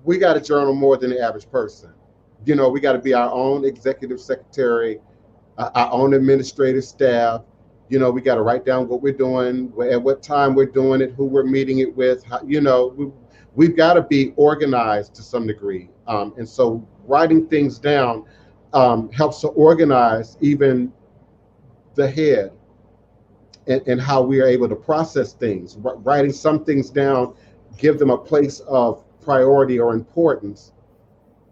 we got to journal more than the average person. You know, we got to be our own executive secretary, our own administrative staff. You know, we got to write down what we're doing, at what time we're doing it, who we're meeting it with. You know, we've got to be organized to some degree. And so writing things down helps to organize even the head and how we are able to process things. Writing some things down, give them a place of priority or importance,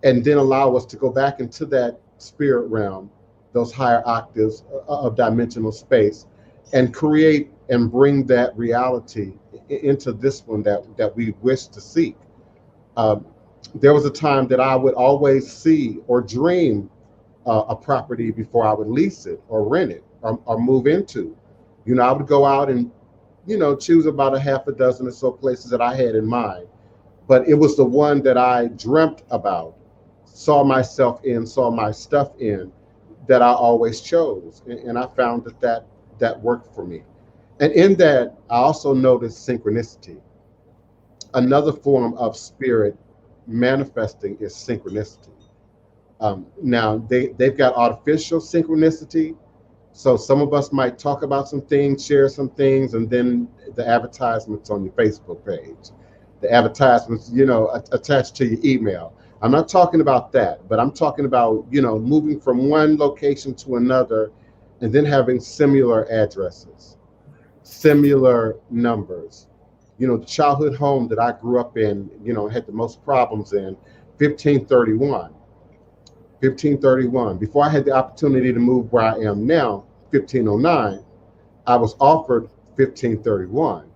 and then allow us to go back into that spirit realm, those higher octaves of dimensional space, and create and bring that reality into this one that we wish to seek. There was a time that I would always see or dream a property before I would lease it or rent it or move into. You know, I would go out and, you know, choose about a half a dozen or so places that I had in mind. But it was the one that I dreamt about, saw myself in, saw my stuff in, that I always chose. And I found that worked for me. And in that, I also noticed synchronicity. Another form of spirit manifesting is synchronicity. Now, they've got artificial synchronicity. So some of us might talk about some things, share some things, and then the advertisements on your Facebook page, the advertisements, you know, attached to your email. I'm not talking about that, but I'm talking about, you know, moving from one location to another and then having similar addresses, similar numbers. You know, the childhood home that I grew up in, you know, had the most problems in 1531. 1531. Before I had the opportunity to move where I am now, 1509, I was offered 1531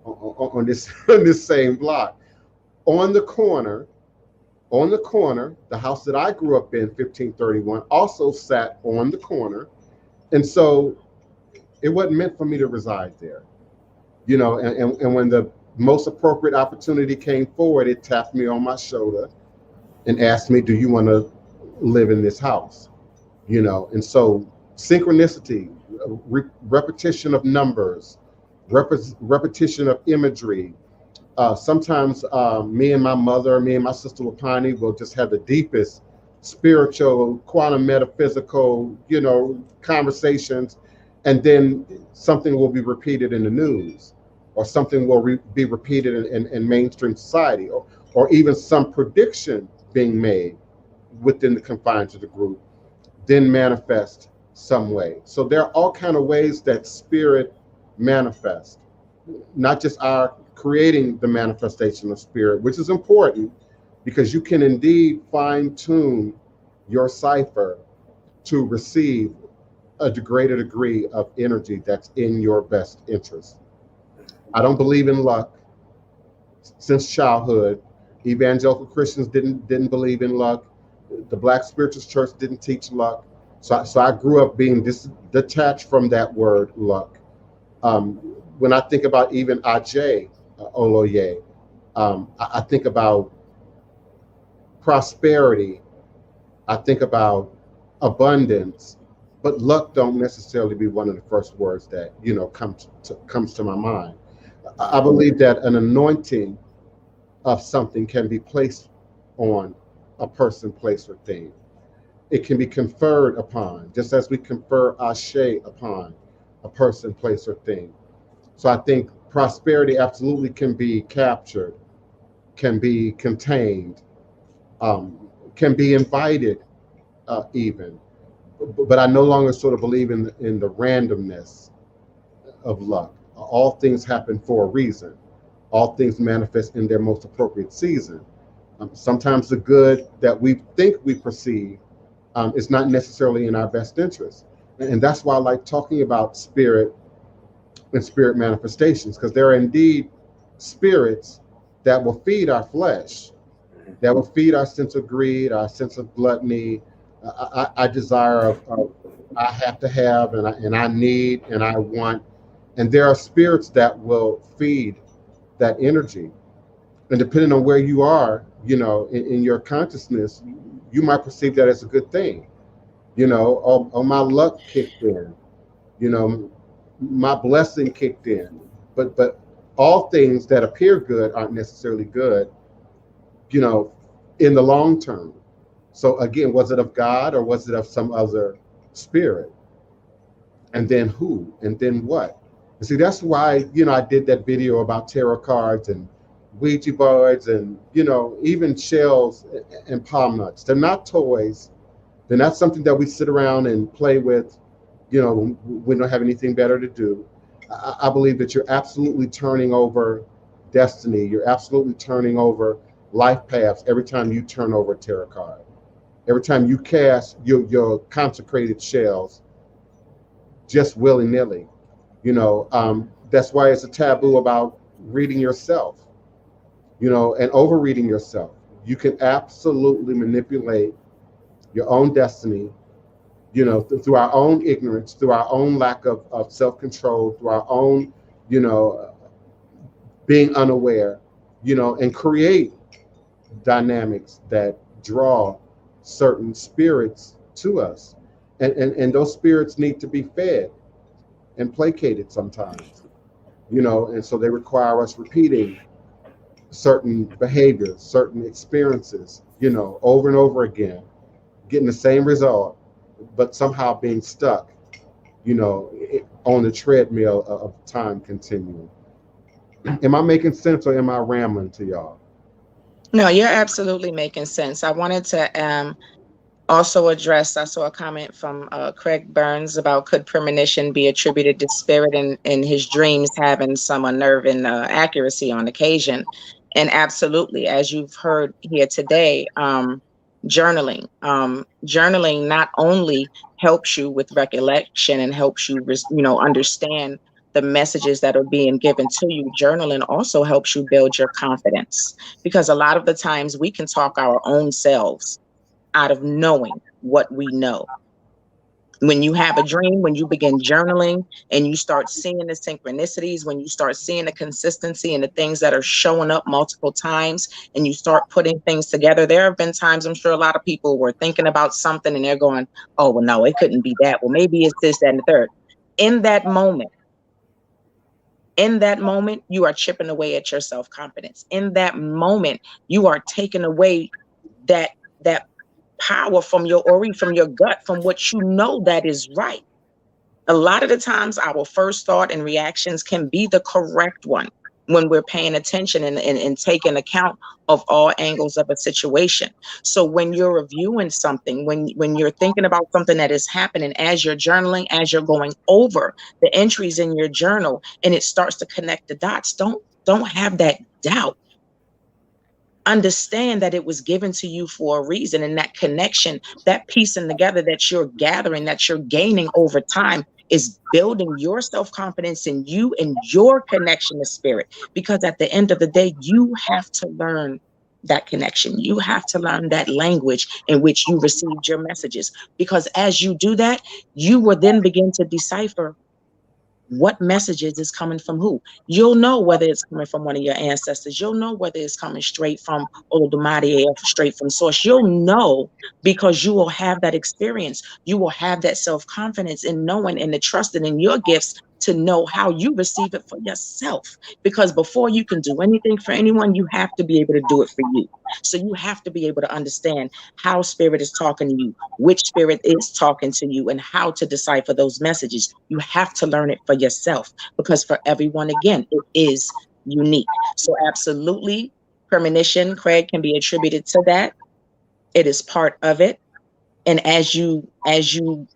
on this same block. On the corner, the house that I grew up in, 1531, also sat on the corner. And so it wasn't meant for me to reside there. You know, and when the most appropriate opportunity came forward, it tapped me on my shoulder and asked me, do you want to live in this house? You know, and so synchronicity, repetition of numbers, repetition of imagery. Sometimes me and my sister Wapani will just have the deepest spiritual, quantum metaphysical, you know, conversations, and then something will be repeated in the news. or something will be repeated in mainstream society, or even some prediction being made within the confines of the group, then manifest some way. So there are all kind of ways that spirit manifests, not just our creating the manifestation of spirit, which is important because you can indeed fine tune your cipher to receive a greater degree of energy that's in your best interest. I don't believe in luck. Since childhood, evangelical Christians didn't believe in luck. The Black Spiritualist Church didn't teach luck. So I grew up being detached from that word luck. When I think about even Ajay Oloye, I think about prosperity. I think about abundance, but luck don't necessarily be one of the first words that comes to my mind. I believe that an anointing of something can be placed on a person, place, or thing. It can be conferred upon, just as we confer ashe upon a person, place, or thing. So I think prosperity absolutely can be captured, can be contained, can be invited even. But I no longer sort of believe in the randomness of luck. All things happen for a reason. All things manifest in their most appropriate season. Sometimes the good that we think we perceive is not necessarily in our best interest. And that's why I like talking about spirit and spirit manifestations, because there are indeed spirits that will feed our flesh, that will feed our sense of greed, our sense of gluttony, I desire of I have to have, and I need, and I want. And there are spirits that will feed that energy. And depending on where you are, in your consciousness, you might perceive that as a good thing. Oh, my luck kicked in, my blessing kicked in. But all things that appear good aren't necessarily good, in the long term. So again, was it of God or was it of some other spirit? And then who? And then what? And see, that's why, I did that video about tarot cards and Ouija boards and, even shells and palm nuts. They're not toys. They're not something that we sit around and play with, when we don't have anything better to do. I believe that you're absolutely turning over destiny. You're absolutely turning over life paths every time you turn over a tarot card. Every time you cast your consecrated shells just willy-nilly. That's why it's a taboo about reading yourself, and overreading yourself. You can absolutely manipulate your own destiny, through our own ignorance, through our own lack of self-control, through our own, being unaware, and create dynamics that draw certain spirits to us. And those spirits need to be fed and placated sometimes, and so they require us repeating certain behaviors, certain experiences, over and over again, getting the same result, but somehow being stuck, on the treadmill of time continuum. Am I making sense or am I rambling to y'all? No, you're absolutely making sense. I wanted to also address, I saw a comment from Craig Burns about could premonition be attributed to spirit in his dreams having some unnerving accuracy on occasion. And absolutely, as you've heard here today, journaling. Journaling not only helps you with recollection and helps you, understand the messages that are being given to you. Journaling also helps you build your confidence, because a lot of the times we can talk our own selves out of knowing what we know. When you have a dream, when you begin journaling and you start seeing the synchronicities, when you start seeing the consistency and the things that are showing up multiple times, and you start putting things together, there have been times, I'm sure a lot of people were thinking about something and they're going, oh, well, no, it couldn't be that. Well, maybe it's this, that, and the third. In that moment, you are chipping away at your self-confidence. In that moment, you are taking away that power from your ori, from your gut, from what you know that is right. A lot of the times our first thought and reactions can be the correct one when we're paying attention and taking account of all angles of a situation. So when you're reviewing something, when you're thinking about something that is happening, as you're journaling, as you're going over the entries in your journal, and it starts to connect the dots, don't have that doubt. Understand that it was given to you for a reason, and that connection, that piecing together that you're gathering, that you're gaining over time, is building your self-confidence in you and your connection to spirit. Because at the end of the day, you have to learn that connection. You have to learn that language in which you received your messages. Because as you do that, you will then begin to decipher what messages is coming from who. You'll know whether it's coming from one of your ancestors. You'll know whether it's coming straight from Oladeji or straight from source. You'll know because you will have that experience. You will have that self-confidence in knowing and the trusting in your gifts to know how you receive it for yourself. Because before you can do anything for anyone, you have to be able to do it for you. So you have to be able to understand how spirit is talking to you, which spirit is talking to you, and how to decipher those messages. You have to learn it for yourself, because for everyone, again, it is unique. So absolutely, premonition, Craig, can be attributed to that. It is part of it. And as you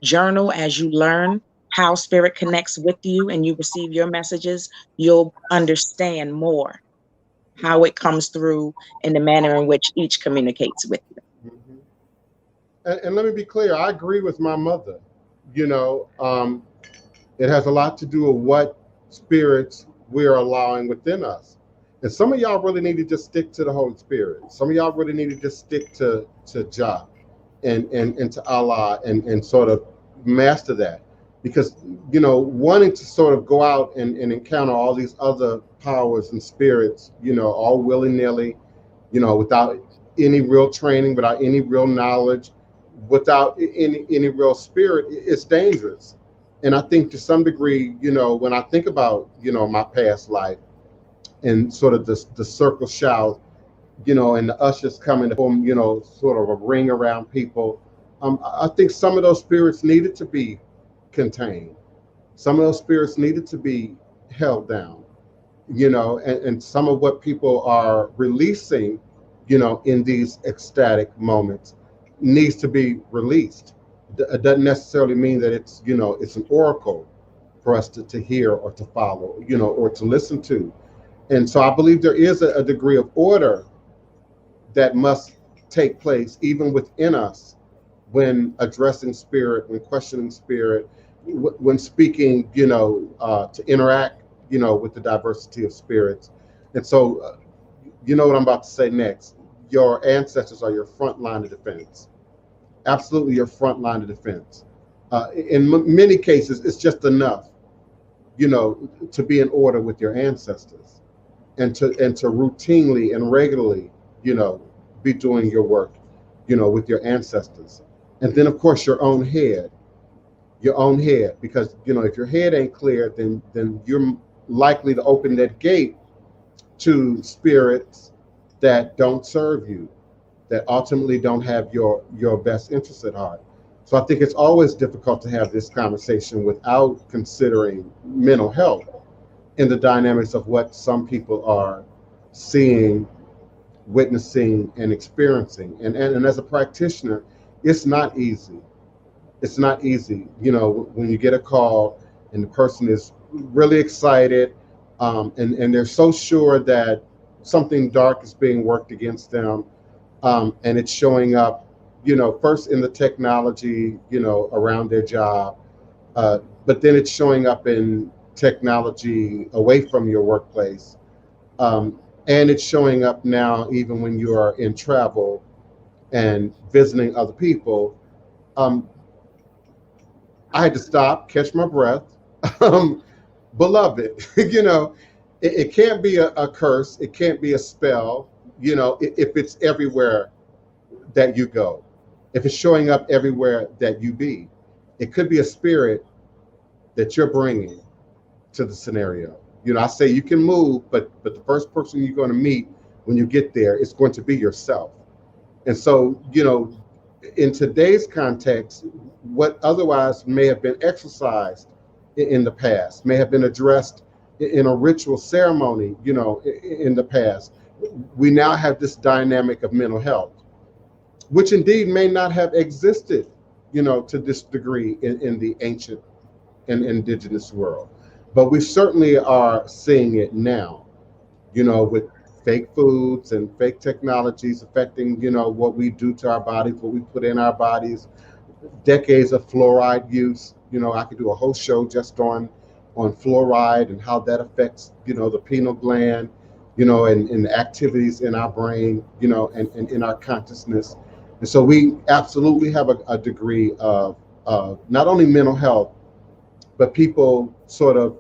journal, as you learn how spirit connects with you and you receive your messages, you'll understand more how it comes through in the manner in which each communicates with you. And let me be clear, I agree with my mother. You know, it has a lot to do with what spirits we're allowing within us. And some of y'all really need to just stick to the Holy Spirit. Some of y'all really need to just stick to Jah and to Allah and sort of master that. Because, you know, wanting to sort of go out and encounter all these other powers and spirits, you know, all willy-nilly, you know, without any real training, without any real knowledge, without any real spirit, it's dangerous. And I think to some degree, you know, when I think about, you know, my past life and sort of the circle shout, you know, and the ushers coming to form, you know, sort of a ring around people, I think some of those spirits needed to be contained. Some of those spirits needed to be held down, you know, and some of what people are releasing, you know, in these ecstatic moments needs to be released. It doesn't necessarily mean that it's, you know, it's an oracle for us to hear or to follow, you know, or to listen to. And so I believe there is a degree of order that must take place even within us when addressing spirit, when questioning spirit, when speaking, you know, to interact, you know, with the diversity of spirits. And so, you know what I'm about to say next. Your ancestors are your front line of defense. Absolutely your front line of defense. In many cases, it's just enough, you know, to be in order with your ancestors and to routinely and regularly, you know, be doing your work, you know, with your ancestors. And then, of course, your own head, because, you know, if your head ain't clear, then you're likely to open that gate to spirits that don't serve you, that ultimately don't have your best interests at heart. So I think it's always difficult to have this conversation without considering mental health in the dynamics of what some people are seeing, witnessing, and experiencing. And as a practitioner, it's not easy. It's not easy, you know, when you get a call and the person is really excited, and they're so sure that something dark is being worked against them, and it's showing up, you know, first in the technology, you know, around their job, but then it's showing up in technology away from your workplace, and it's showing up now even when you are in travel and visiting other people. I had to stop, catch my breath. Beloved, you know, it can't be a curse. It can't be a spell, you know, if it's everywhere that you go, if it's showing up everywhere that you be. It could be a spirit that you're bringing to the scenario. You know, I say you can move, but the first person you're going to meet when you get there is going to be yourself. And so, you know, in today's context, what otherwise may have been exercised in the past, may have been addressed in a ritual ceremony, in the past. We now have this dynamic of mental health, which indeed may not have existed, to this degree in the ancient and indigenous world. But we certainly are seeing it now, with fake foods and fake technologies affecting, what we do to our bodies, what we put in our bodies, decades of fluoride use. I could do a whole show just on fluoride and how that affects, the pineal gland, and the activities in our brain, and in our consciousness. And so we absolutely have a degree of not only mental health, but people sort of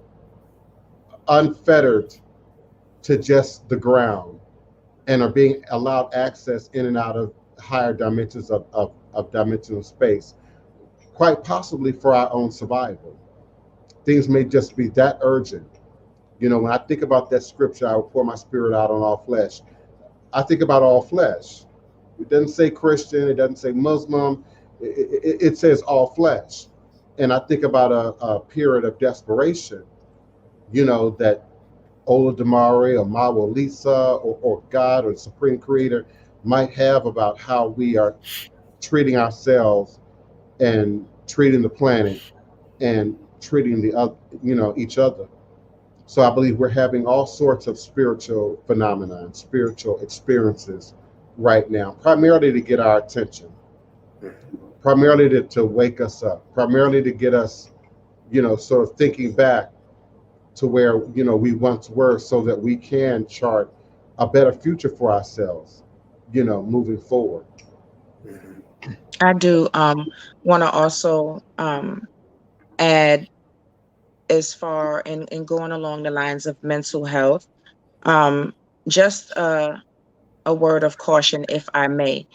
unfettered to just the ground and are being allowed access in and out of higher dimensions of dimensional space, quite possibly for our own survival. Things may just be that urgent. When I think about that scripture, I will pour my spirit out on all flesh, I think about all flesh. It doesn't say Christian, it doesn't say Muslim, it says all flesh. And I think about a period of desperation, that Oladeji or Mawa Lisa or God or the Supreme Creator might have about how we are treating ourselves and treating the planet and treating the other, each other. So I believe we're having all sorts of spiritual phenomena and spiritual experiences right now, primarily to get our attention, primarily to wake us up, primarily to get us, sort of thinking back to where, we once were, so that we can chart a better future for ourselves, moving forward. I do want to also add, as far in going along the lines of mental health, just a word of caution, if I may.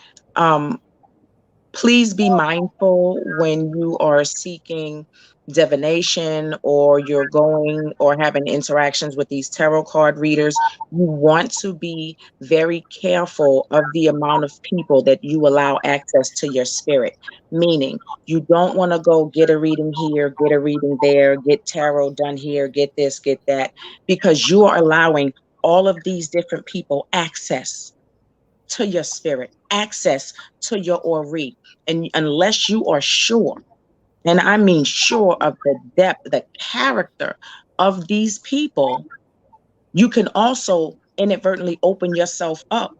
Please be mindful when you are seeking divination or you're going or having interactions with these tarot card readers. You want to be very careful of the amount of people that you allow access to your spirit. Meaning, you don't want to go get a reading here, get a reading there, get tarot done here, get this, get that, because you are allowing all of these different people access to your spirit, access to your ori. And unless you are sure, and I mean sure, of the depth, the character of these people, you can also inadvertently open yourself up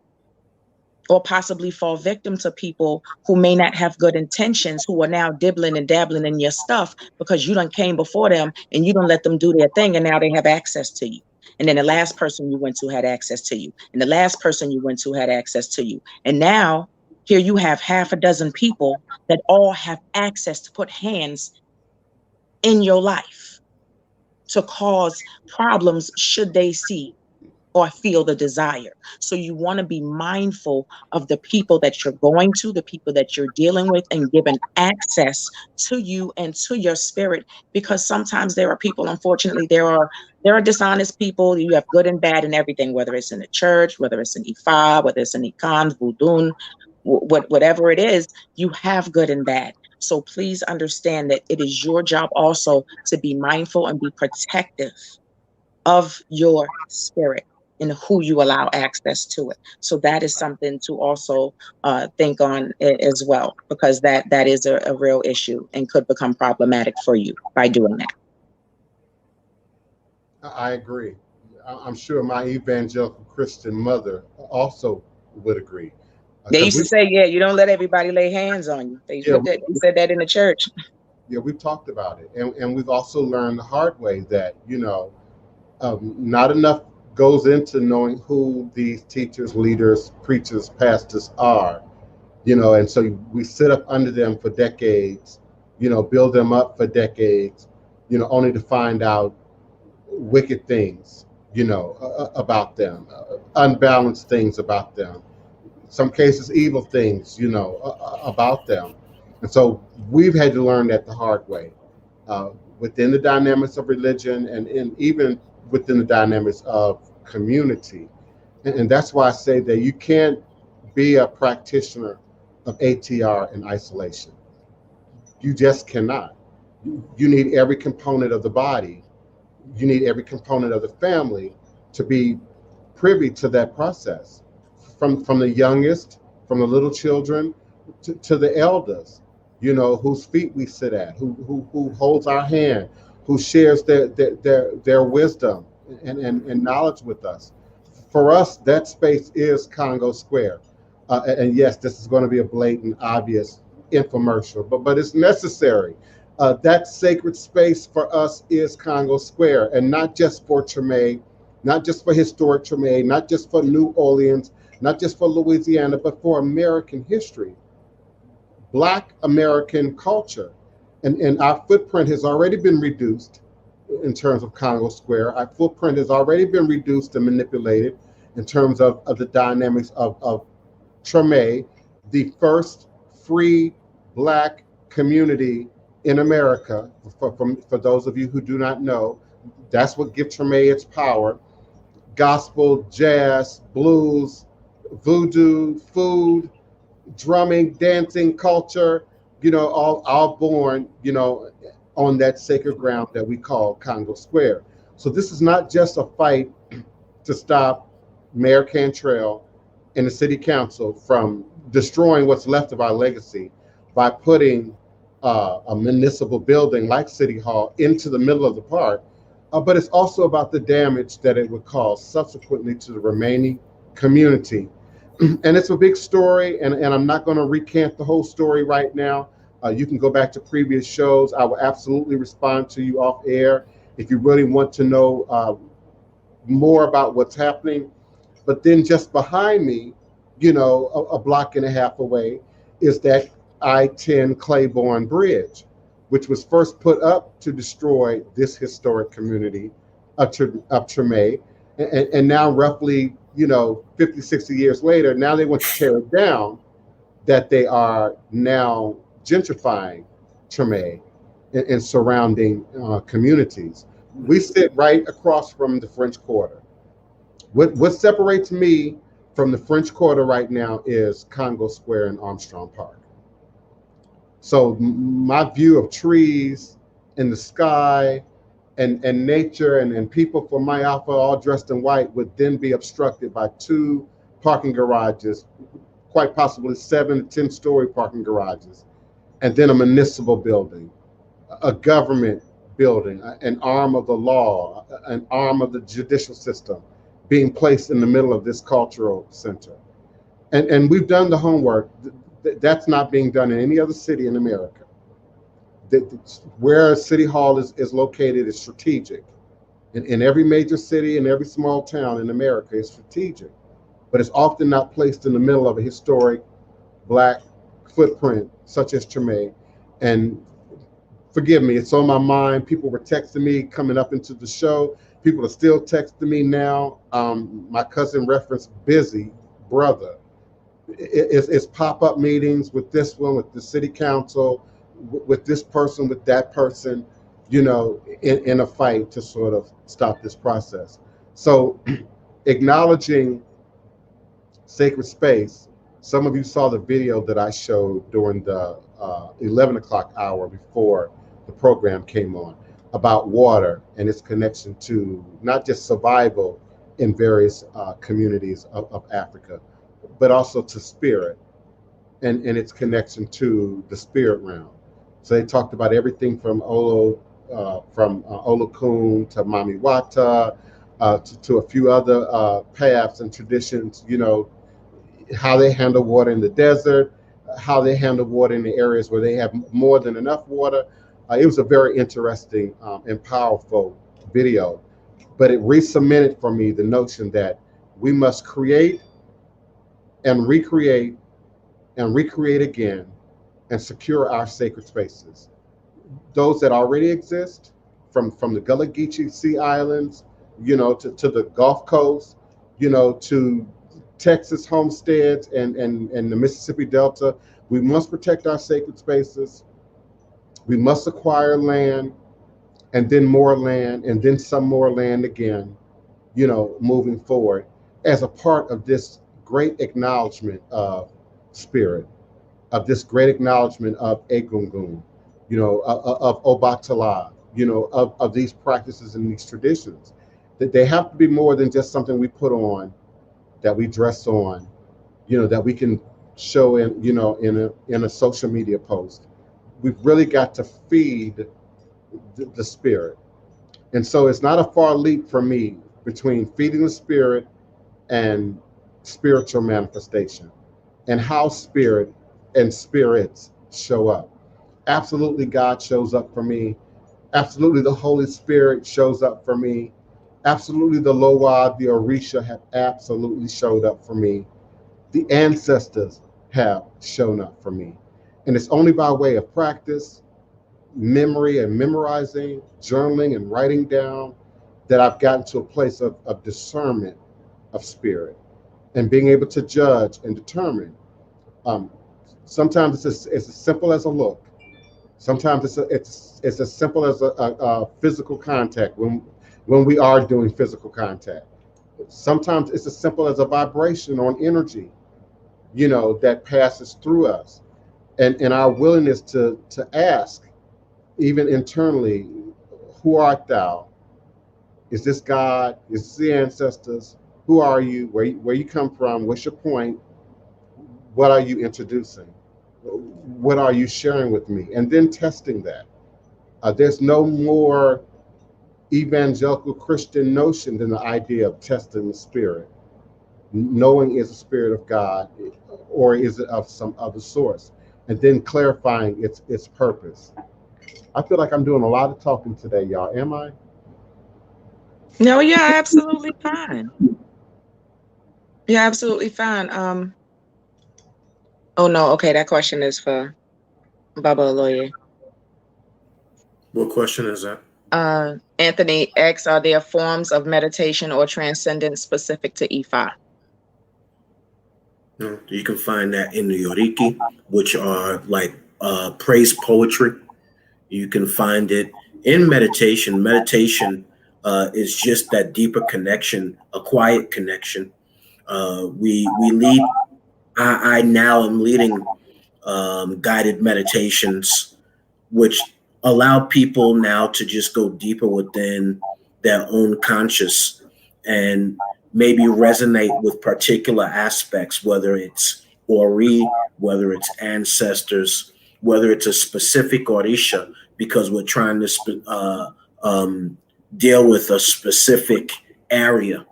or possibly fall victim to people who may not have good intentions, who are now dibbling and dabbling in your stuff because you done came before them and you don't let them do their thing, and now they have access to you. And then the last person you went to had access to you, and the last person you went to had access to you. And now here you have half a dozen people that all have access to put hands in your life to cause problems should they see or feel the desire. So you want to be mindful of the people that you're going to, the people that you're dealing with, and giving access to you and to your spirit, because sometimes there are people, unfortunately, there are dishonest people. You have good and bad and everything, whether it's in the church, whether it's in Ifa, whether it's in Ikan, Voodoo, whatever it is, you have good and bad. So please understand that it is your job also to be mindful and be protective of your spirit and who you allow access to it. So that is something to also think on as well, because that is a real issue and could become problematic for you by doing that. I agree. I'm sure my evangelical Christian mother also would agree. They used to say, yeah, you don't let everybody lay hands on you. They said that in the church. Yeah, we've talked about it. And we've also learned the hard way that, not enough goes into knowing who these teachers, leaders, preachers, pastors are, and so we sit up under them for decades, build them up for decades, only to find out wicked things, about them, unbalanced things about them, some cases evil things, about them. And so we've had to learn that the hard way, within the dynamics of religion and even within the dynamics of community. And that's why I say that you can't be a practitioner of ATR in isolation. You just cannot. you need every component of the body. You need every component of the family to be privy to that process, from the youngest, from the little children to the elders, whose feet we sit at, who holds our hand, who shares their wisdom and knowledge with us. For us, that space is Congo Square. And yes, this is going to be a blatant, obvious infomercial, but it's necessary. That sacred space for us is Congo Square, and not just for Treme, not just for historic Treme, not just for New Orleans, not just for Louisiana, but for American history, Black American culture. And our footprint has already been reduced in terms of Congo Square. Our footprint has already been reduced and manipulated in terms of the dynamics of Treme, the first free Black community in America. For those of you who do not know, that's what gives Treme its power. Gospel, jazz, blues, voodoo, food, drumming, dancing, culture, all born, on that sacred ground that we call Congo Square. So this is not just a fight to stop Mayor Cantrell and the city council from destroying what's left of our legacy by putting a municipal building like City Hall into the middle of the park, but it's also about the damage that it would cause subsequently to the remaining community. And it's a big story, and I'm not going to recant the whole story right now. You can go back to previous shows. I will absolutely respond to you off air if you really want to know more about what's happening. But then just behind me, a block and a half away, is that I-10 Claiborne Bridge, which was first put up to destroy this historic community of Treme. And now roughly, 50, 60 years later, now they want to tear it down, that they are now gentrifying Treme and surrounding communities. We sit right across from the French Quarter. What separates me from the French Quarter right now is Congo Square and Armstrong Park. So my view of trees and the sky and nature and people from my alpha all dressed in white would then be obstructed by 2 parking garages, quite possibly 7 to 10-story parking garages, and then a municipal building, a government building, an arm of the law, an arm of the judicial system being placed in the middle of this cultural center. And we've done the homework. That's not being done in any other city in America. Where City Hall is located is strategic. In every major city, in every small town in America, is strategic. But it's often not placed in the middle of a historic Black footprint, such as Treme. And forgive me, it's on my mind. People were texting me coming up into the show. People are still texting me now. My cousin referenced busy brother. It's pop-up meetings with this one, with the city council, with this person, with that person, in a fight to sort of stop this process. So acknowledging sacred space, some of you saw the video that I showed during the 11 o'clock hour before the program came on about water and its connection to not just survival in various communities of Africa, but also to spirit and its connection to the spirit realm. So they talked about everything from Olokun to Mamiwata, to a few other paths and traditions, how they handle water in the desert, how they handle water in the areas where they have more than enough water. It was a very interesting and powerful video, but it re-cemented for me the notion that we must create and recreate again and secure our sacred spaces. Those that already exist, from the Gullah Geechee Sea Islands, to the Gulf Coast, to Texas homesteads and the Mississippi Delta. We must protect our sacred spaces. We must acquire land, and then more land, and then some more land again, moving forward as a part of this great acknowledgement of spirit, of this great acknowledgement of Egungun, of Obatala, of these practices and these traditions. That they have to be more than just something we put on, that we dress on, that we can show in a social media post. We've really got to feed the spirit. And so it's not a far leap for me between feeding the spirit and spiritual manifestation, and how spirit and spirits show up. Absolutely, God shows up for me. Absolutely, the Holy Spirit shows up for me. Absolutely, the Loa, the Orisha have absolutely showed up for me. The ancestors have shown up for me. And it's only by way of practice, memory and memorizing, journaling and writing down, that I've gotten to a place of discernment of spirit and being able to judge and determine. Sometimes it's as simple as a look. Sometimes it's as simple as a physical contact when we are doing physical contact. Sometimes it's as simple as a vibration on energy, that passes through us, and our willingness to ask, even internally, who art thou? Is this God? Is this the ancestors? Who are you? Where you come from? What's your point? What are you introducing? What are you sharing with me? And then testing that. There's no more evangelical Christian notion than the idea of testing the spirit. Knowing is the spirit of God, or is it of some other source? And then clarifying its purpose. I feel like I'm doing a lot of talking today, y'all. Am I? No, you're absolutely fine. You're absolutely fine. Oh no, okay, that question is for Baba Oloye. What question is that? Anthony X, are there forms of meditation or transcendence specific to Ifa? You can find that in the Yoriki, which are like praise poetry. You can find it in meditation. Meditation is just that deeper connection, a quiet connection. We lead. I now am leading guided meditations, which allow people now to just go deeper within their own conscious and maybe resonate with particular aspects, whether it's Ori, whether it's ancestors, whether it's a specific Orisha, because we're trying to deal with a specific area.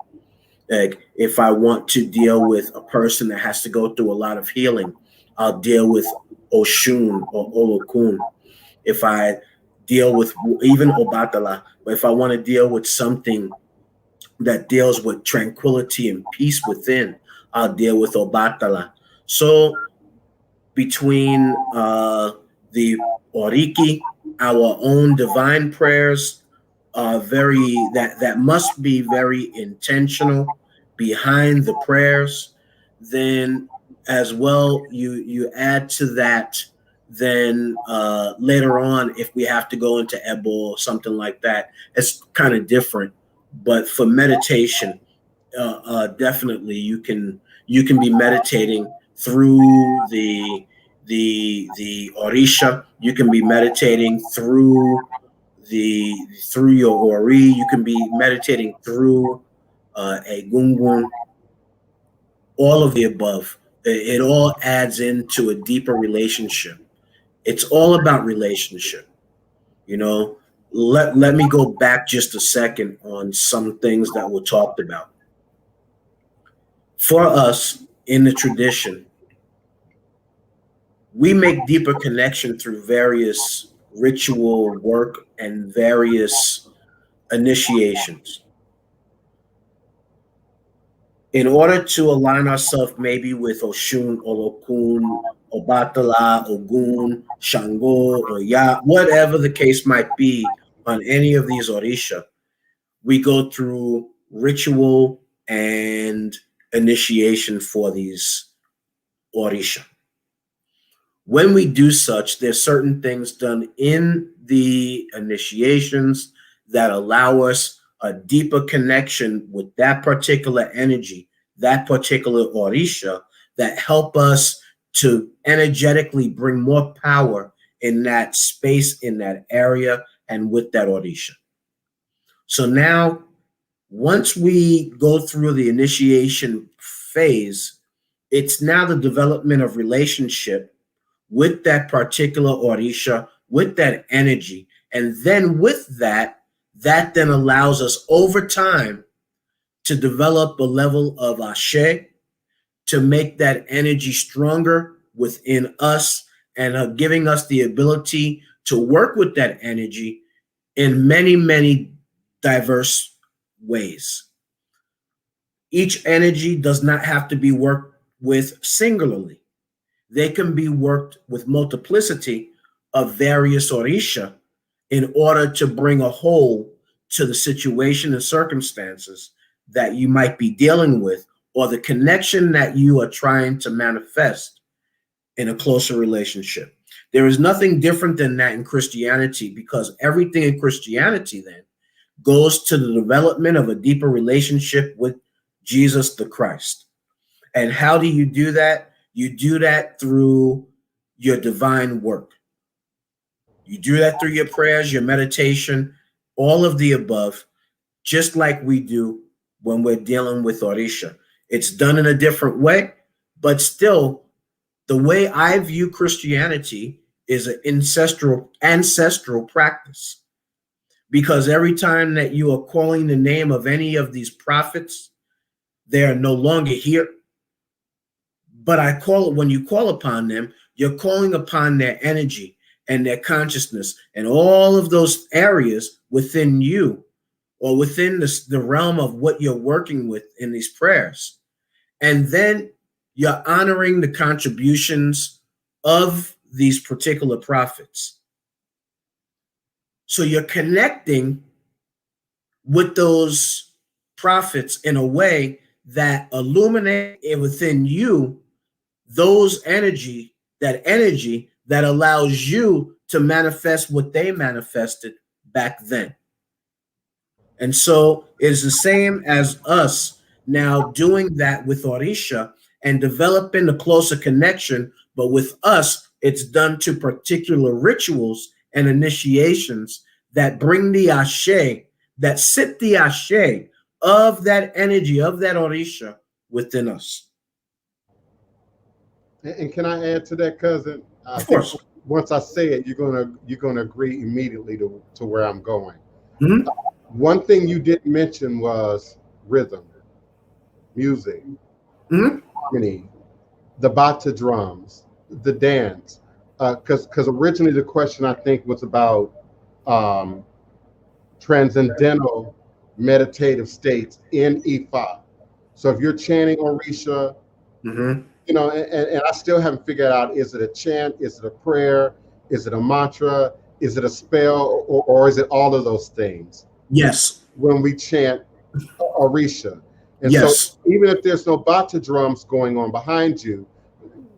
Like if I want to deal with a person that has to go through a lot of healing, I'll deal with Oshun or Olokun. If I deal with even Obatala, but if I want to deal with something that deals with tranquility and peace within, I'll deal with Obatala. So between the Oriki, our own divine prayers are that must be very intentional behind the prayers. Then as well, you add to that. Then later on, if we have to go into Ebo or something like that, it's kind of different. But for meditation, definitely you can be meditating through the Orisha. You can be meditating through your Ori. You can be meditating through a Gungun. All of the above. It all adds into a deeper relationship. It's all about relationship. Let me go back just a second on some things that were talked about. For us in the tradition, we make deeper connection through various ritual work and various initiations. In order to align ourselves maybe with Oshun, Olokun, Obatala, Ogun, Shango, or Ya, whatever the case might be on any of these Orisha, we go through ritual and initiation for these Orisha. When we do such, there's certain things done in the initiations that allow us a deeper connection with that particular energy, that particular Orisha, that help us to energetically bring more power in that space, in that area, and with that Orisha. So now, once we go through the initiation phase, it's now the development of relationship with that particular Orisha, with that energy. And then with that, that then allows us over time to develop a level of Ashe, to make that energy stronger within us, and giving us the ability to work with that energy in many, many diverse ways. Each energy does not have to be worked with singularly. They can be worked with multiplicity of various Orisha in order to bring a whole to the situation and circumstances that you might be dealing with, or the connection that you are trying to manifest in a closer relationship. There is nothing different than that in Christianity, because everything in Christianity then goes to the development of a deeper relationship with Jesus the Christ. And how do you do that? You do that through your divine work. You do that through your prayers, your meditation, all of the above, just like we do when we're dealing with Orisha. It's done in a different way, but still, the way I view Christianity is an ancestral practice. Because every time that you are calling the name of any of these prophets, they are no longer here. But when you call upon them, you're calling upon their energy and their consciousness and all of those areas within you, or within the realm of what you're working with in these prayers. And then you're honoring the contributions of these particular prophets. So you're connecting with those prophets in a way that illuminate within you that energy that allows you to manifest what they manifested back then. And so it is the same as us now doing that with Orisha and developing a closer connection. But with us, it's done to particular rituals and initiations that bring the Ashe, that sit the Ashe of that energy, of that Orisha within us. And can I add to that, cousin? Of course. Once I say it, you're gonna agree immediately to where I'm going. Mm-hmm. One thing you didn't mention was rhythm, music, harmony, the bata drums, the dance. Because originally the question, I think, was about transcendental meditative states in Ifa. So if you're chanting Orisha, you know, and I still haven't figured out, is it a chant, is it a prayer, is it a mantra, is it a spell, or is it all of those things? Yes. When we chant Orisha. And yes. So even if there's no bata drums going on behind you,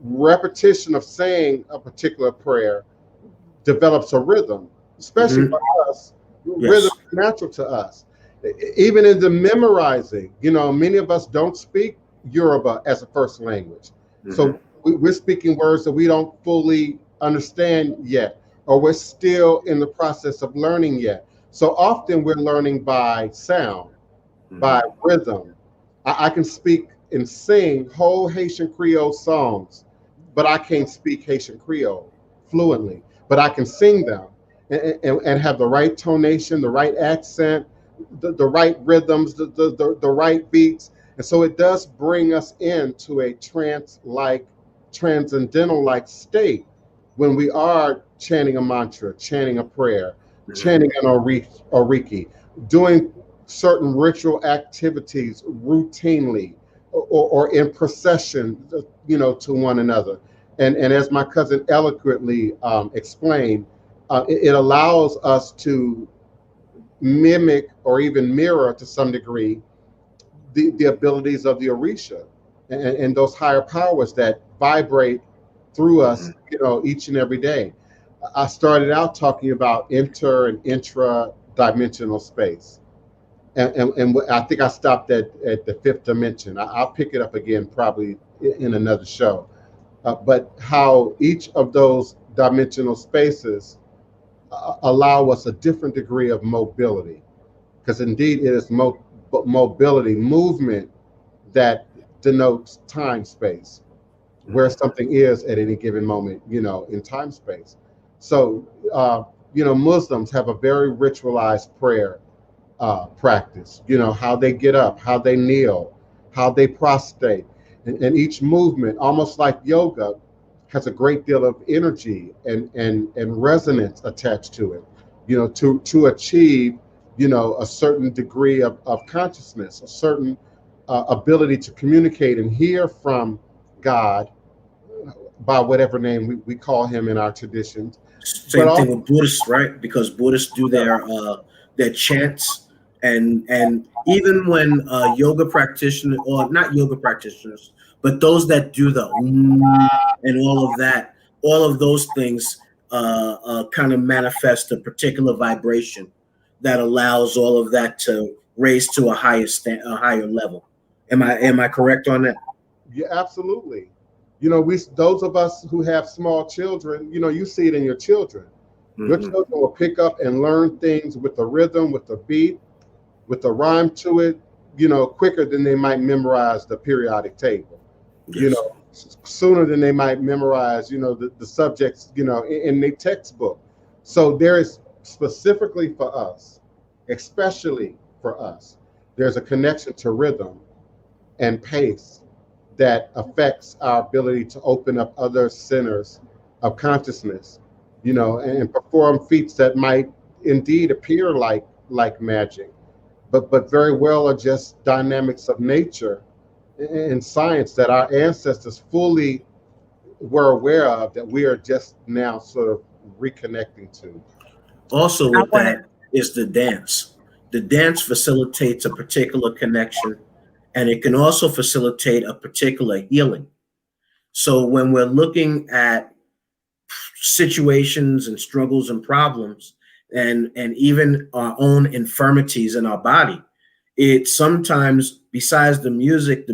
repetition of saying a particular prayer develops a rhythm, especially for us. Yes. Rhythm is natural to us. Even in the memorizing, you know, many of us don't speak Yoruba as a first language. So we're speaking words that we don't fully understand yet, or we're still in the process of learning yet. So often we're learning by sound, by rhythm. I can speak and sing whole Haitian Creole songs, but I can't speak Haitian Creole fluently, but I can sing them and have the right tonation, the right accent, the right rhythms, the right beats. And so it does bring us into a trance-like, transcendental-like state when we are chanting a mantra, chanting a prayer, chanting an oriki, doing certain ritual activities routinely or in procession, you know, to one another. And as my cousin eloquently explained, it allows us to mimic or even mirror to some degree the abilities of the Orisha and those higher powers that vibrate through us, you know, each and every day. I started out talking about inter and intra dimensional space. And I think I stopped at the fifth dimension. I'll pick it up again probably in another show. But how each of those dimensional spaces allow us a different degree of mobility, because indeed it is mobility, movement, that denotes time space, where something is at any given moment, in time space. So, Muslims have a very ritualized prayer practice, how they get up, how they kneel, how they prostrate. And each movement, almost like yoga, has a great deal of energy and resonance attached to it, to achieve, a certain degree of consciousness, a certain ability to communicate and hear from God by whatever name we call him in our traditions. Same thing with Buddhists, right? Because Buddhists do their chants, and even when yoga practitioners, or not yoga practitioners, but those that do the and all of those things kind of manifest a particular vibration that allows all of that to raise to a higher level. Am I correct on that? Yeah, absolutely. Those of us who have small children, you see it in your children. Your children will pick up and learn things with the rhythm, with the beat, with the rhyme to it, quicker than they might memorize the periodic table. Yes. Sooner than they might memorize, the subjects, in the textbook. So there is specifically for us, especially for us, there's a connection to rhythm and pace that affects our ability to open up other centers of consciousness, and perform feats that might indeed appear like magic, but very well are just dynamics of nature and science that our ancestors fully were aware of, that we are just now sort of reconnecting to. Also with that is the dance. The dance facilitates a particular connection, and it can also facilitate a particular healing. So when we're looking at situations and struggles and problems, and even our own infirmities in our body, it sometimes, besides the music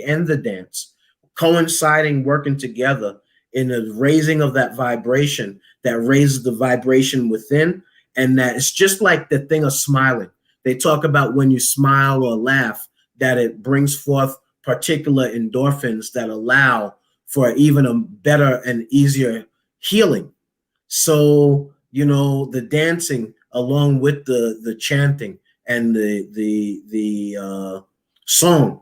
and the dance coinciding, working together in the raising of that vibration, that raises the vibration within. And that it's just like the thing of smiling. They talk about when you smile or laugh, that it brings forth particular endorphins that allow for even a better and easier healing. So, the dancing along with the chanting and the song,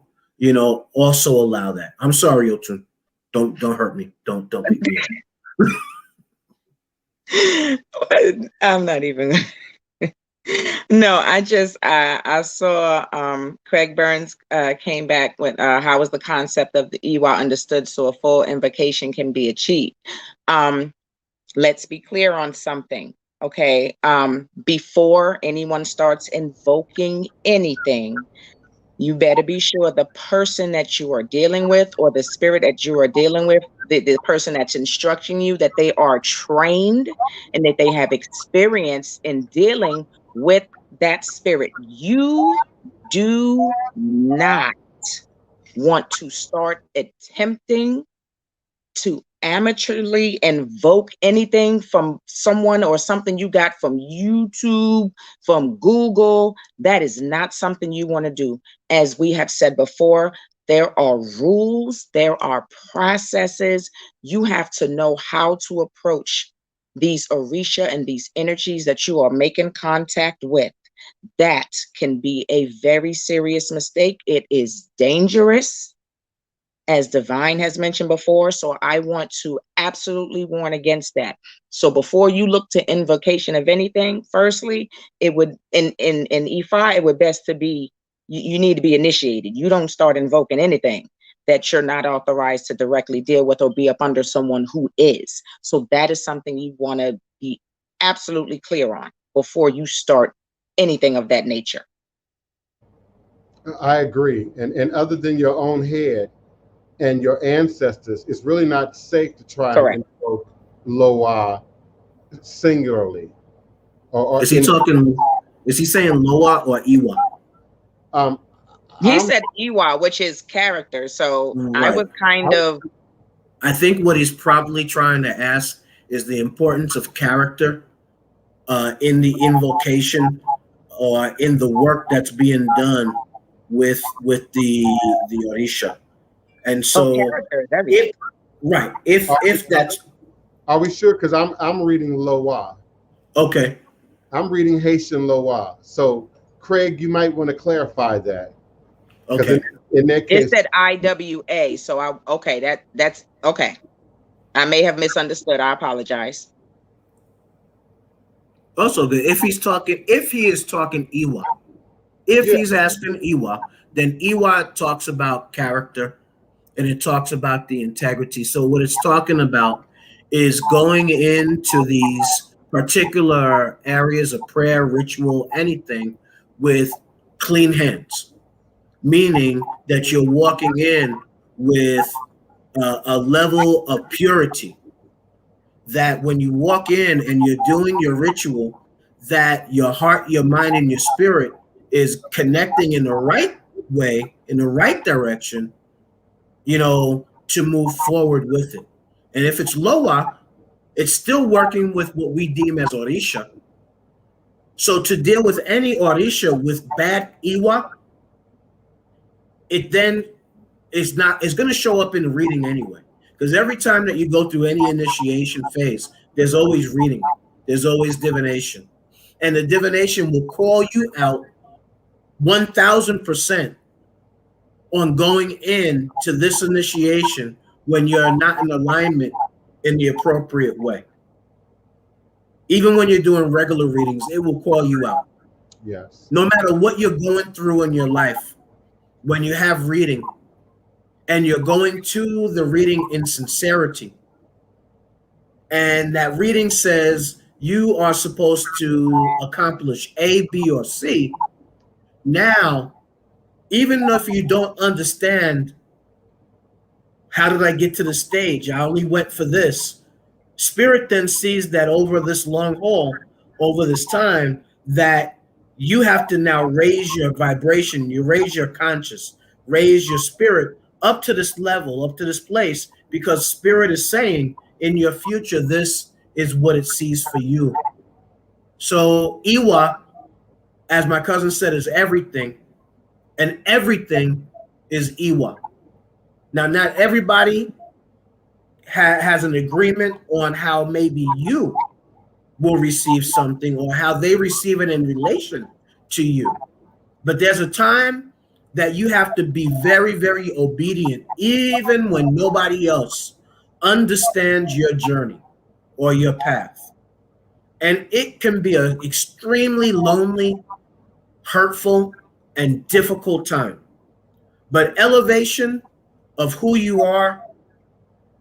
also allow that. I'm sorry, Otun. Don't hurt me. Don't beat me up. I'm not even. No, I saw Craig Burns came back with how was the concept of the Iwa understood so a full invocation can be achieved. Let's be clear on something, okay? Before anyone starts invoking anything, you better be sure the person that you are dealing with, or the spirit that you are dealing with, the person that's instructing you, that they are trained and that they have experience in dealing with that spirit. You do not want to start attempting to amateurly invoke anything from someone or something you got from YouTube, from Google. That is not something you want to do. As we have said before, there are rules, there are processes. You have to know how to approach these Orisha and these energies that you are making contact with. That can be a very serious mistake. It is dangerous, as Divine has mentioned before. So I want to absolutely warn against that. So before you look to invocation of anything, firstly, it would, in Ifa, it would best to be, you need to be initiated. You don't start invoking anything that you're not authorized to directly deal with or be up under someone who is. So that is something you want to be absolutely clear on before you start anything of that nature. I agree. And other than your own head and your ancestors, it's really not safe to try Correct. and invoke Loa singularly. Is he saying Loa or Iwa? He said Iwa, which is character. So right. I was kind of. I think what he's probably trying to ask is the importance of character in the invocation or in the work that's being done with the Orisha. And Oh, so character is everything. if that's Are we sure? Because I'm reading Loa. okay. I'm reading Haitian Loa. So Craig, you might want to clarify that. Okay. In that It case, said IWA, so that's okay. I may have misunderstood. I apologize. Also good. If he is talking Iwa, if yeah, he's asking Iwa, then Iwa talks about character and it talks about the integrity. So what it's talking about is going into these particular areas of prayer, ritual, anything with clean hands, meaning that you're walking in with a level of purity, that when you walk in and you're doing your ritual, that your heart, your mind, and your spirit is connecting in the right way, in the right direction, to move forward with it. And if it's Loa, it's still working with what we deem as Orisha. So to deal with any Orisha with bad Iwa, it then is going to show up in the reading anyway. Because every time that you go through any initiation phase, there's always reading, there's always divination. And the divination will call you out 1000% on going in to this initiation when you're not in alignment in the appropriate way. Even when you're doing regular readings, it will call you out. yes. No matter what you're going through in your life, when you have reading and you're going to the reading in sincerity, and that reading says you are supposed to accomplish A, B, or C, now, even if you don't understand, how did I get to the stage? I only went for this. Spirit then sees that over this long haul, over this time, that you have to now raise your vibration, you raise your conscious, raise your spirit up to this level, up to this place, because Spirit is saying in your future, this is what it sees for you. So Iwa, as my cousin said, is everything, and everything is Iwa. Now, not everybody has an agreement on how maybe you will receive something or how they receive it in relation to you. But there's a time that you have to be very, very obedient, even when nobody else understands your journey or your path. And it can be an extremely lonely, hurtful, and difficult time. But elevation of who you are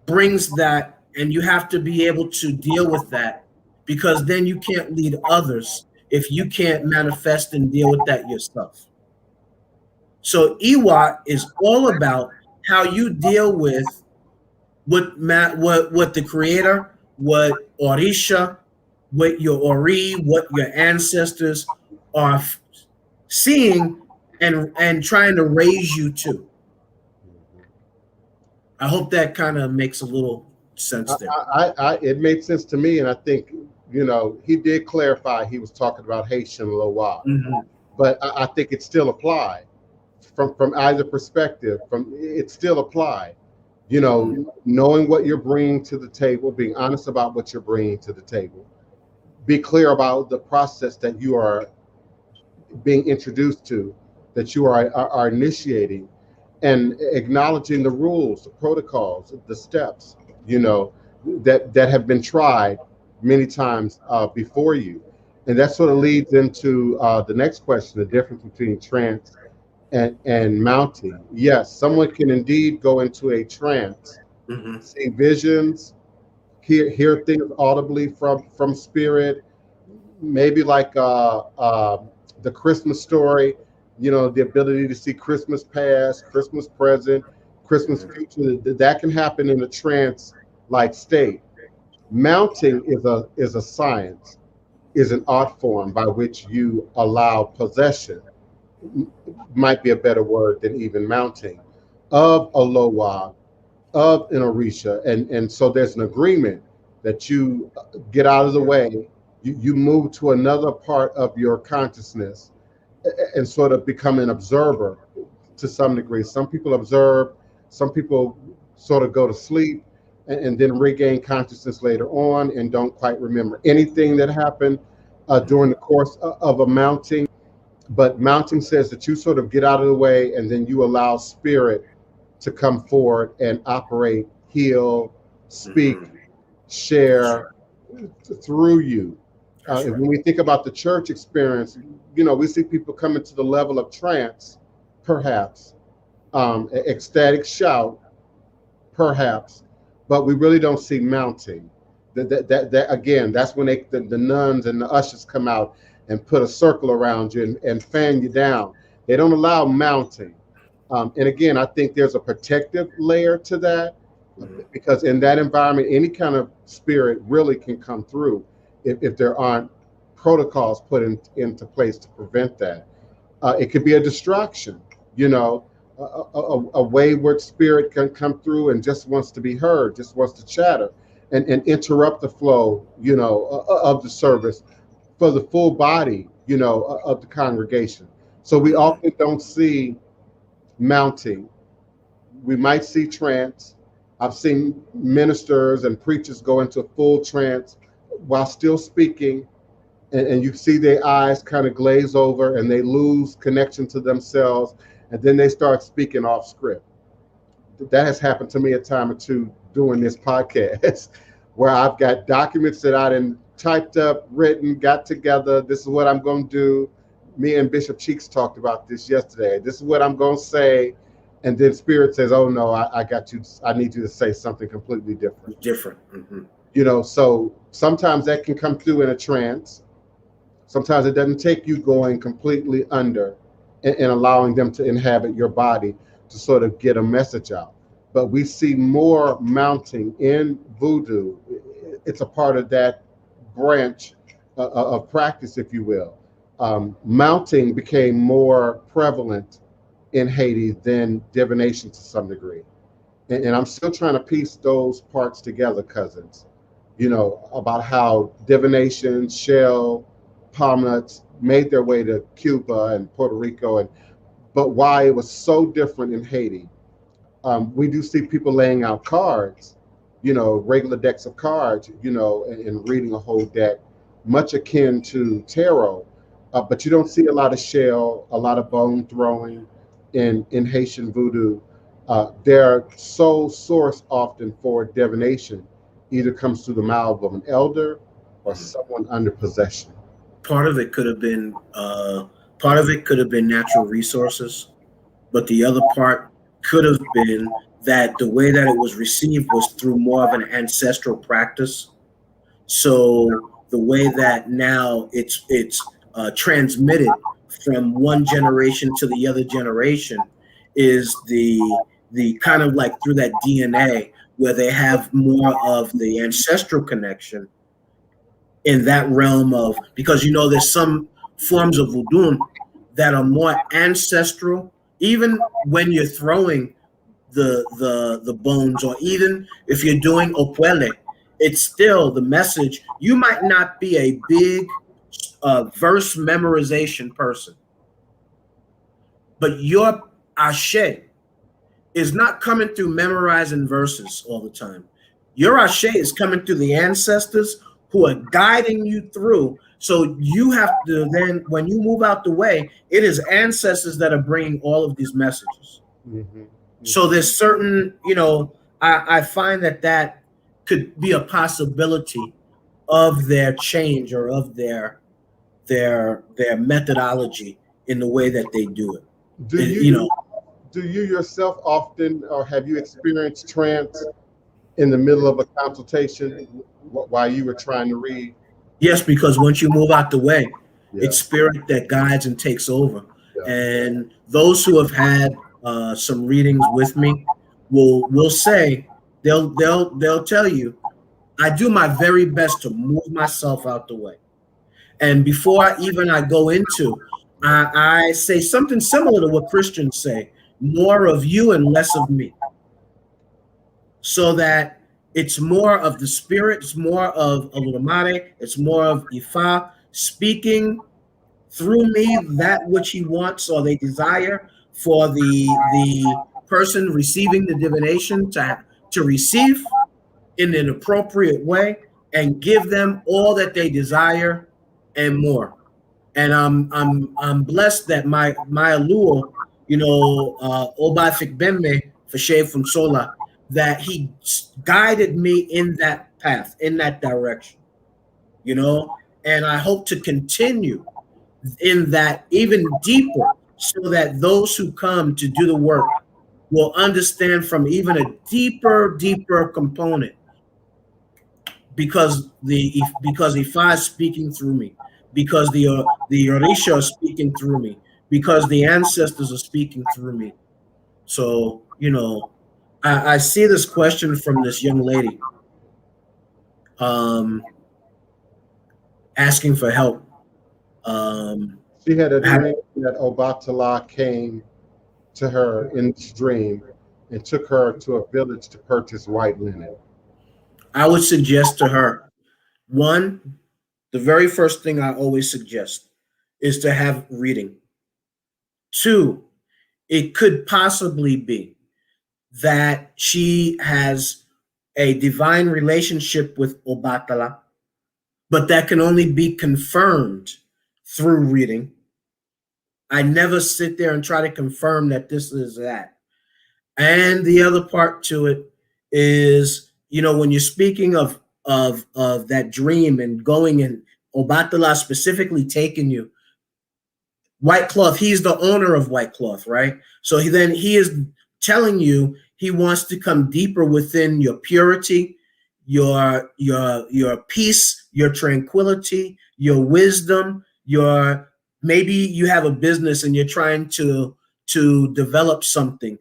brings that, and you have to be able to deal with that, because then you can't lead others if you can't manifest and deal with that yourself. So Iwa is all about how you deal with what the creator, what Orisha, what your Ori, what your ancestors are seeing and trying to raise you to. I hope that kind of makes a little sense there. It made sense to me, and I think he did clarify he was talking about Haitian Loa, but I think it still applied from either perspective. It still applied. Knowing what you're bringing to the table, being honest about what you're bringing to the table, be clear about the process that you are being introduced to, that you are initiating, and acknowledging the rules, the protocols, the steps, that have been tried many times before you. And that sort of leads into the next question, the difference between trance and mounting. Yes, someone can indeed go into a trance, see visions, hear things audibly from spirit, maybe like the Christmas story, the ability to see Christmas past, Christmas present, Christmas future. That can happen in a trance-like state. Mounting is a science, is an art form by which you allow possession, might be a better word than even mounting, of a Loa, of an Orisha. And so there's an agreement that you get out of the way, you move to another part of your consciousness and sort of become an observer to some degree. Some people observe, some people sort of go to sleep and then regain consciousness later on and don't quite remember anything that happened during the course of a mounting. But mounting says that you sort of get out of the way and then you allow spirit to come forward and operate, heal, speak, share through you. When we think about the church experience, we see people coming to the level of trance, perhaps, ecstatic shout, perhaps, but we really don't see mounting. That again, that's when the nuns and the ushers come out and put a circle around you and fan you down. They don't allow mounting. And again, I think there's a protective layer to that, because in that environment, any kind of spirit really can come through if there aren't protocols put into place to prevent that. It could be a distraction, a wayward spirit can come through and just wants to be heard, just wants to chatter and interrupt the flow, of the service for the full body, of the congregation. So we often don't see mounting. We might see trance. I've seen ministers and preachers go into full trance while still speaking, and you see their eyes kind of glaze over and they lose connection to themselves, and then they start speaking off script. That has happened to me a time or two doing this podcast, where I've got documents that I done typed up, written, got together. This is what I'm going to do. Me and Bishop Cheeks talked about this yesterday. This is what I'm going to say. And then Spirit says, oh, no, I got you. I need you to say something completely different. So sometimes that can come through in a trance. Sometimes it doesn't take you going completely under and allowing them to inhabit your body to sort of get a message out. But we see more mounting in Voodoo. It's a part of that branch of practice, if you will. Mounting became more prevalent in Haiti than divination to some degree. And I'm still trying to piece those parts together, cousins, about how divination, shell, palm nuts made their way to Cuba and Puerto Rico, but why it was so different in Haiti. We do see people laying out cards, regular decks of cards, and reading a whole deck, much akin to tarot. But you don't see a lot of shell, a lot of bone throwing in Haitian Voodoo. Their sole source often for divination either comes through the mouth of an elder or someone under possession. Part of it could have been natural resources, but the other part could have been that the way that it was received was through more of an ancestral practice. So the way that now it's transmitted from one generation to the other generation is the kind of like through that DNA, where they have more of the ancestral connection in that realm of, because there's some forms of voodoo that are more ancestral, even when you're throwing the bones, or even if you're doing opwele, it's still the message. You might not be a big verse memorization person, but your ashe is not coming through memorizing verses all the time. Your ashe is coming through the ancestors who are guiding you through. So you have to then, when you move out the way, it is ancestors that are bringing all of these messages. So there's certain, I find that could be a possibility of their change or of their methodology in the way that they do it. Do you yourself often, or have you experienced trance in the middle of a consultation while you were trying to read? Yes, because once you move out the way, it's spirit that guides and takes over. And those who have had some readings with me will say, they'll tell you, I do my very best to move myself out the way. And before I go into, I say something similar to what Christians say: more of you and less of me. So that It's more of the spirit. It's more of Olodumare. It's more of Ifa speaking through me that which he wants or they desire for the person receiving the divination to receive in an appropriate way and give them all that they desire and more. And I'm blessed that my Aluo, Oba Fikbemme Fashe from Sola, that he guided me in that path, in that direction, and I hope to continue in that even deeper so that those who come to do the work will understand from even a deeper component because Ifa is speaking through me, because the Orisha are speaking through me, because the ancestors are speaking through me. So, I see this question from this young lady asking for help. She had a dream that Obatala came to her in this dream and took her to a village to purchase white linen. I would suggest to her, one, the very first thing I always suggest is to have reading. Two, it could possibly be that she has a divine relationship with Obatala, but that can only be confirmed through reading. I never sit there and try to confirm that this is that. And the other part to it is, when you're speaking of that dream and going and Obatala specifically taking you, White Cloth, he's the owner of White Cloth, right? So he is telling you he wants to come deeper within your purity, your peace, your tranquility, your wisdom, maybe you have a business and you're trying to develop something.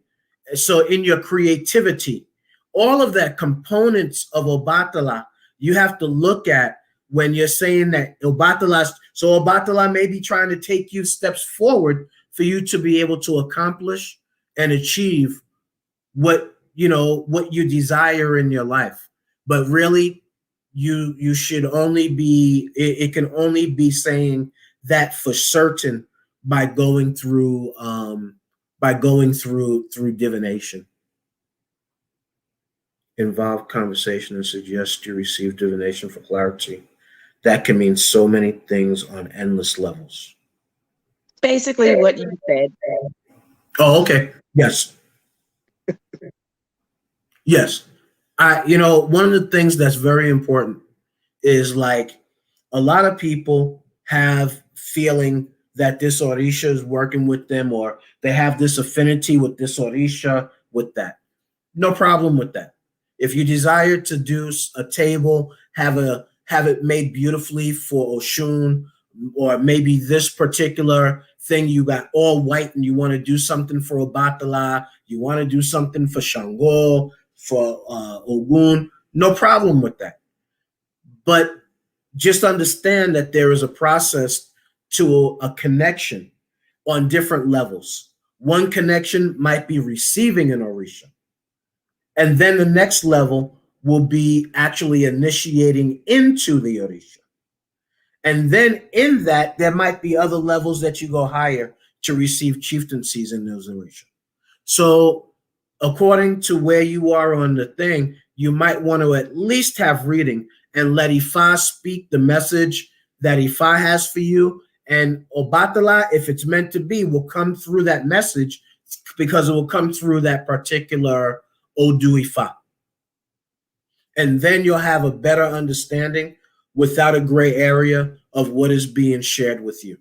So in your creativity, all of that components of Obatala, you have to look at when you're saying that Obatala may be trying to take you steps forward for you to be able to accomplish and achieve what you desire in your life. But really, you should only be, it can only be saying that for certain by going through divination. Involve conversation and suggest you receive divination for clarity. That can mean so many things on endless levels. Basically what you said. Oh, okay. Yes. Yes. One of the things that's very important is like a lot of people have feeling that this Orisha is working with them, or they have this affinity with this Orisha, with that. No problem with that. If you desire to do a table, have it made beautifully for Oshun, or maybe this particular thing you got all white and you want to do something for Obatala, you want to do something for Shango, for Ogun, no problem with that. But just understand that there is a process to a connection on different levels. One connection might be receiving an Orisha. And then the next level will be actually initiating into the Orisha. And then in that, there might be other levels that you go higher to receive chieftaincies in those Orisha. So according to where you are on the thing, you might want to at least have reading and let Ifa speak the message that Ifa has for you. And Obatala, if it's meant to be, will come through that message because it will come through that particular Odu Ifa. And then you'll have a better understanding without a gray area of what is being shared with you.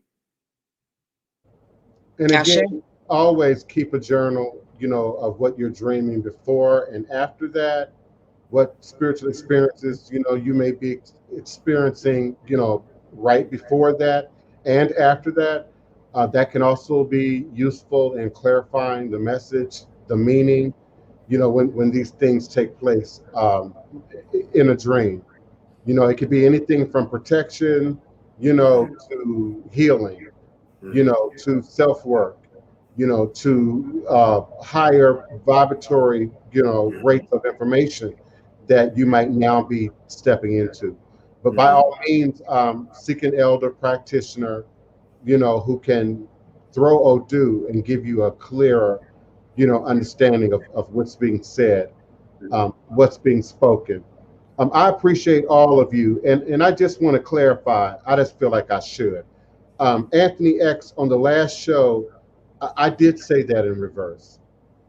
And again, always keep a journal, of what you're dreaming before and after that, what spiritual experiences, you may be experiencing, right before that and after that. That can also be useful in clarifying the message, the meaning, when these things take place in a dream. It could be anything from protection, to healing, to self-work, to higher vibratory, rates of information, that you might now be stepping into. But by all means, seek an elder practitioner, who can throw Odu and give you a clearer, understanding of what's being said, what's being spoken. I appreciate all of you, and I just want to clarify. I just feel like I should. Anthony X, on the last show, I did say that in reverse.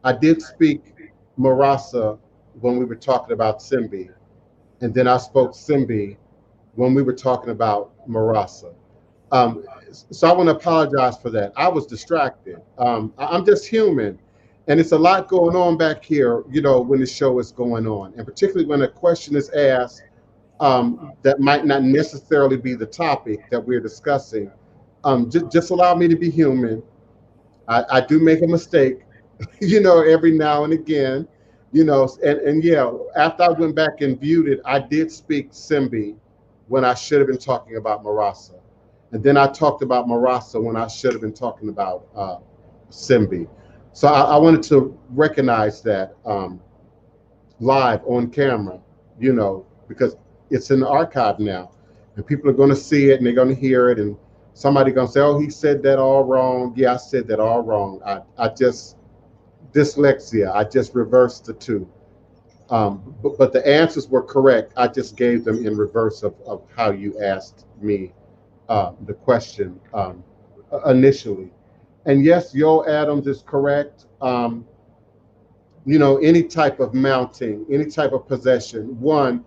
I did speak Marasa when we were talking about Simbi, and then I spoke Simbi when we were talking about Marasa. So I want to apologize for that. I was distracted. I'm just human, and it's a lot going on back here, when the show is going on, and particularly when a question is asked that might not necessarily be the topic that we're discussing. Just allow me to be human. I do make a mistake, every now and again, and yeah, after I went back and viewed it, I did speak Simbi when I should have been talking about Marasa. And then I talked about Marasa when I should have been talking about Simbi. So I wanted to recognize that live on camera, because it's in the archive now. And people are going to see it and they're going to hear it. And somebody's going to say, oh, he said that all wrong. Yeah, I said that all wrong. I just, dyslexia, I just reversed the two. But the answers were correct. I just gave them in reverse of how you asked me the question initially. And yes, Yo Adams is correct. Any type of mounting, any type of possession, one,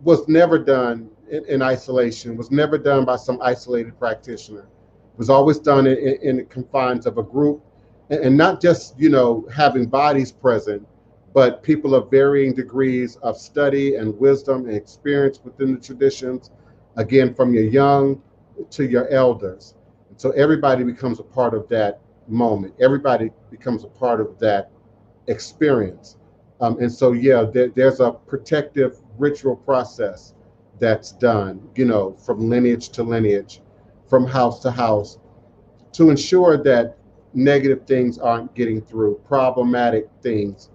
was never done in isolation, was never done by some isolated practitioner. It was always done in the confines of a group, and not just, having bodies present, but people of varying degrees of study and wisdom and experience within the traditions, again, from your young to your elders. So everybody becomes a part of that moment. Everybody becomes a part of that experience. And so, yeah, there's a protective ritual process that's done, from lineage to lineage, from house to house, to ensure that negative things aren't getting through, problematic things,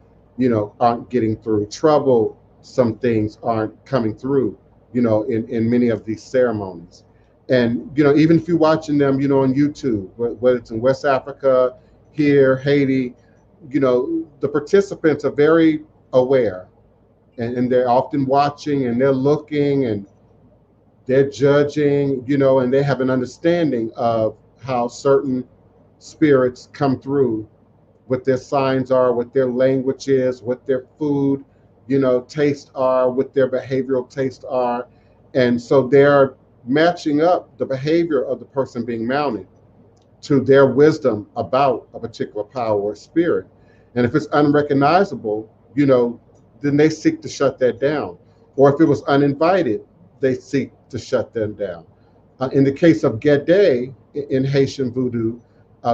aren't getting through, troublesome things aren't coming through, in many of these ceremonies. And, even if you're watching them, on YouTube, whether it's in West Africa, here, Haiti, the participants are very aware, and they're often watching, and they're looking, and they're judging, and they have an understanding of how certain spirits come through, what their signs are, what their language is, what their food, tastes are, what their behavioral tastes are. And so they're matching up the behavior of the person being mounted to their wisdom about a particular power or spirit. And if it's unrecognizable, then they seek to shut that down. Or if it was uninvited, they seek to shut them down. In the case of Gede in Haitian Voodoo,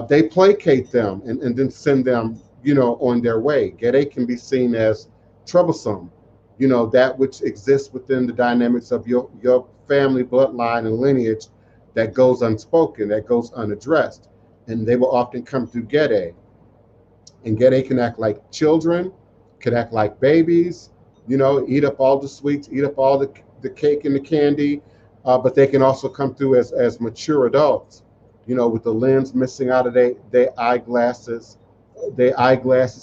they placate them and then send them, on their way. Gede can be seen as troublesome, that which exists within the dynamics of your family bloodline and lineage that goes unspoken, that goes unaddressed. And they will often come through Gede. And Gede can act like children, can act like babies, eat up all the sweets, eat up all the cake and the candy, but they can also come through as mature adults, with the lens missing out of their eyeglasses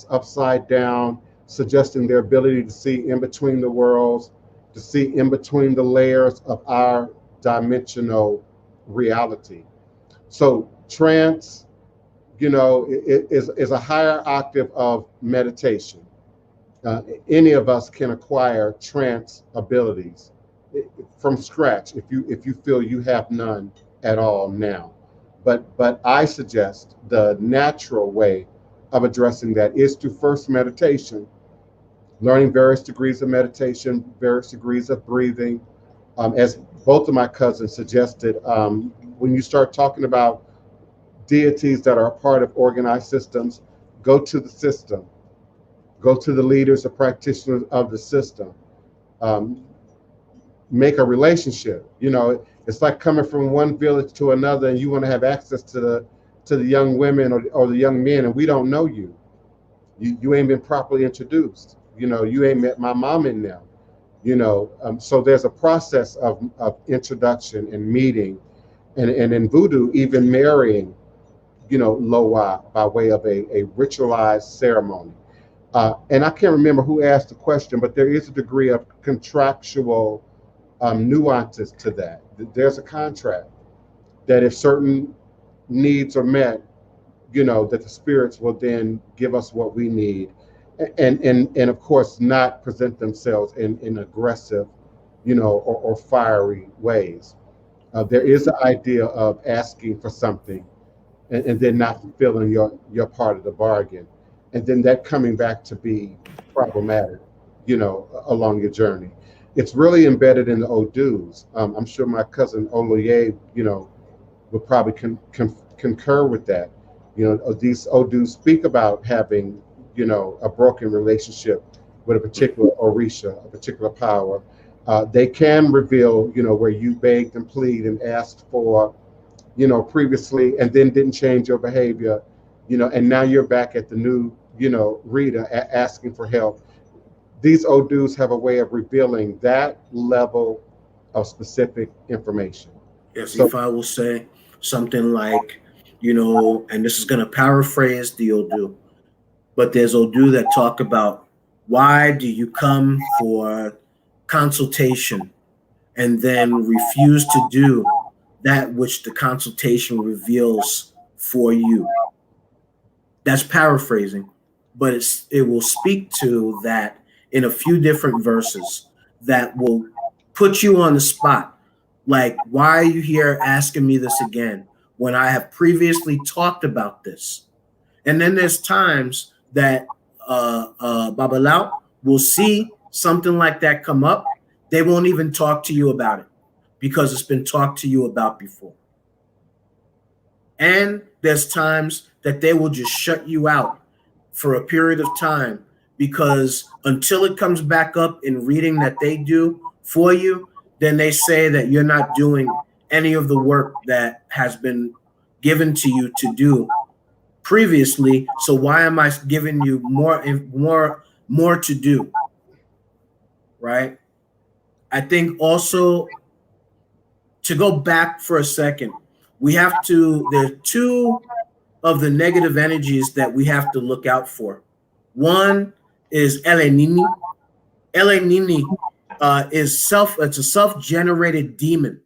upside down, suggesting their ability to see in between the worlds, to see in between the layers of our dimensional reality. So trance, is a higher octave of meditation. Any of us can acquire trance abilities from scratch if you feel you have none at all now. But I suggest the natural way of addressing that is through first meditation, learning various degrees of meditation, various degrees of breathing. As both of my cousins suggested, when you start talking about deities that are a part of organized systems, go to the system, go to the leaders or practitioners of the system, make a relationship. It's like coming from one village to another, and you want to have access to the young women or the young men, and we don't know you. You ain't been properly introduced. You ain't met my mom in them. So there's a process of introduction and meeting, and in Voodoo, even marrying, Loa by way of a ritualized ceremony. And I can't remember who asked the question, but there is a degree of contractual nuances to that. There's a contract that if certain needs are met, that the spirits will then give us what we need, and of course not present themselves in aggressive, or fiery ways. There is the idea of asking for something and then not fulfilling your part of the bargain, and then that coming back to be problematic, along your journey. It's really embedded in the Odus. I'm sure my cousin Oloye, would probably concur with that. These Odus speak about having, a broken relationship with a particular Orisha, a particular power. They can reveal, where you begged and plead and asked for, previously, and then didn't change your behavior, and now you're back at the new, reader asking for help. These Odus have a way of revealing that level of specific information. Yes, So, if I will say something like, and this is going to paraphrase the Odu, but there's Odu that talk about, why do you come for consultation and then refuse to do that which the consultation reveals for you? That's paraphrasing, but it will speak to that in a few different verses that will put you on the spot. Like, why are you here asking me this again when I have previously talked about this? And then there's times that Babalau will see something like that come up. They won't even talk to you about it because it's been talked to you about before. And there's times that they will just shut you out for a period of time, because until it comes back up in reading that they do for you, then they say that you're not doing any of the work that has been given to you to do previously. So why am I giving you more to do? Right? I think also, to go back for a second, there are two of the negative energies that we have to look out for. One is Elenini. Elenini it's a self-generated demon,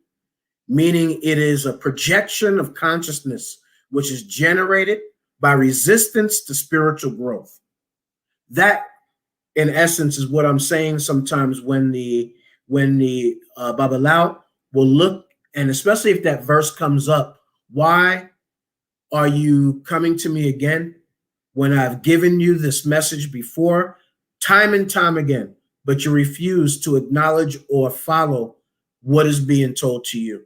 meaning it is a projection of consciousness which is generated by resistance to spiritual growth. That, in essence, is what I'm saying sometimes when the Babalau will look, and especially if that verse comes up, why are you coming to me again when I've given you this message before, time and time again, but you refuse to acknowledge or follow what is being told to you?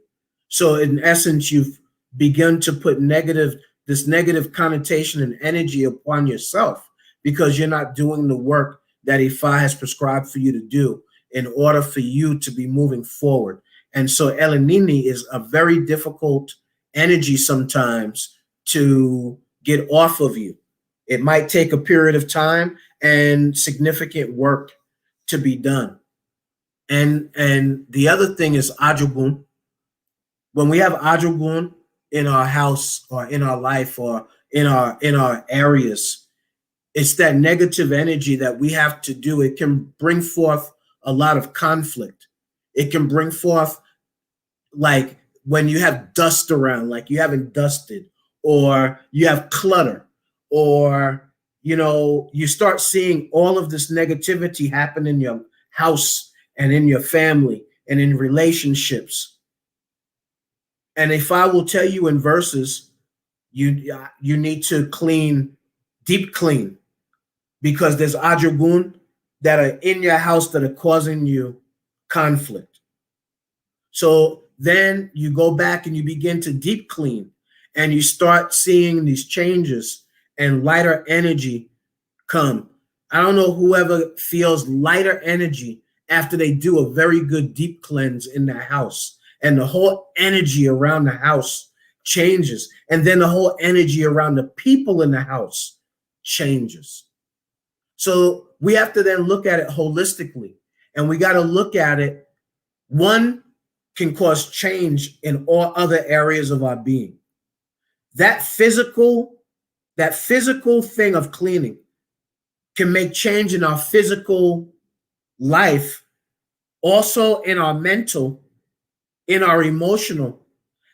So in essence, you've begun to put this negative connotation and energy upon yourself because you're not doing the work that Ifa has prescribed for you to do in order for you to be moving forward. And so Elenini is a very difficult energy sometimes to get off of you. It might take a period of time and significant work to be done. And the other thing is Ajogun. When we have Ajogun in our house or in our life or in our areas, it's that negative energy that we have to do. It can bring forth a lot of conflict. It can bring forth, like when you have dust around, like you haven't dusted, or you have clutter, or you start seeing all of this negativity happen in your house and in your family and in relationships. And if I will tell you in verses, you need to deep clean, because there's Ajogun that are in your house that are causing you conflict. So then you go back and you begin to deep clean, and you start seeing these changes and lighter energy come. I don't know whoever feels lighter energy after they do a very good deep cleanse in their house, and the whole energy around the house changes, and then the whole energy around the people in the house changes. So we have to then look at it holistically, and we got to look at it. One can cause change in all other areas of our being. That physical thing of cleaning can make change in our physical life, also in our mental, in our emotional,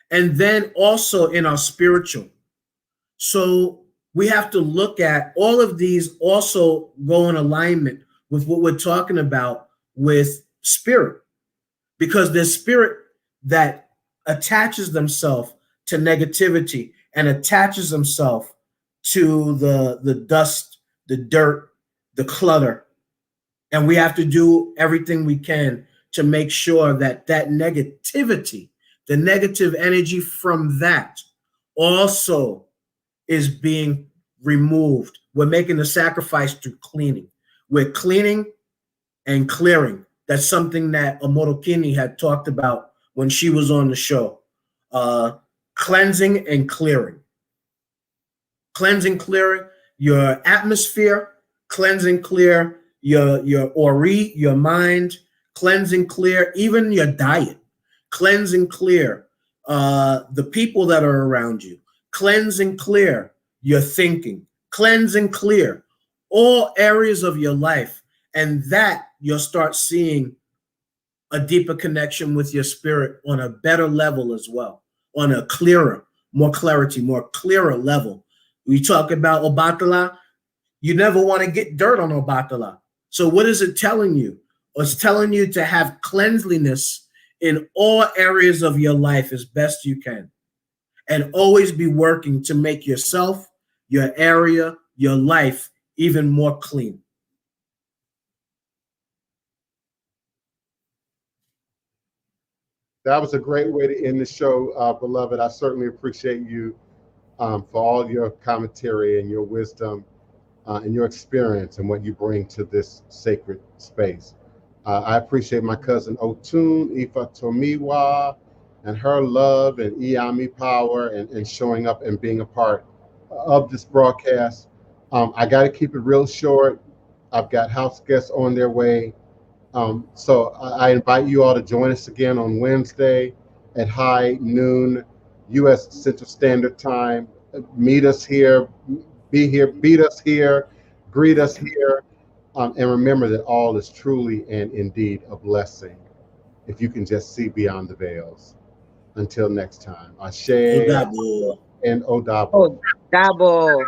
and then also in our spiritual. So we have to look at all of these, also go in alignment with what we're talking about with spirit, because there's spirit that attaches themselves to negativity and attaches themselves to the dust, the dirt, the clutter. And we have to do everything we can to make sure that that negativity, the negative energy from that also is being removed. We're making a sacrifice through cleaning. We're cleaning and clearing. That's something that Omorokini had talked about when she was on the show. Cleansing and clearing. Cleansing, clearing your atmosphere, cleansing, clear your ori, your mind, cleansing, clear even your diet, cleansing, clear the people that are around you, cleansing, clear your thinking, cleansing, clear all areas of your life. And that you'll start seeing a deeper connection with your spirit on a better level as well, on a clearer, more clarity, more clearer level. We talk about Obatala. You never want to get dirt on Obatala. So what is it telling you? It's telling you to have cleanliness in all areas of your life as best you can. And always be working to make yourself, your area, your life even more clean. That was a great way to end the show, beloved. I certainly appreciate you for all your commentary and your wisdom and your experience and what you bring to this sacred space. I appreciate my cousin Otun, Ifatomiwa, and her love and Iami power and showing up and being a part of this broadcast. I got to keep it real short. I've got house guests on their way. So I invite you all to join us again on Wednesday at high noon US Central Standard Time. Meet us here, be here, beat us here, greet us here, and remember that all is truly and indeed a blessing if you can just see beyond the veils. Until next time, Ashe Odabo. and Odabo. Odabo.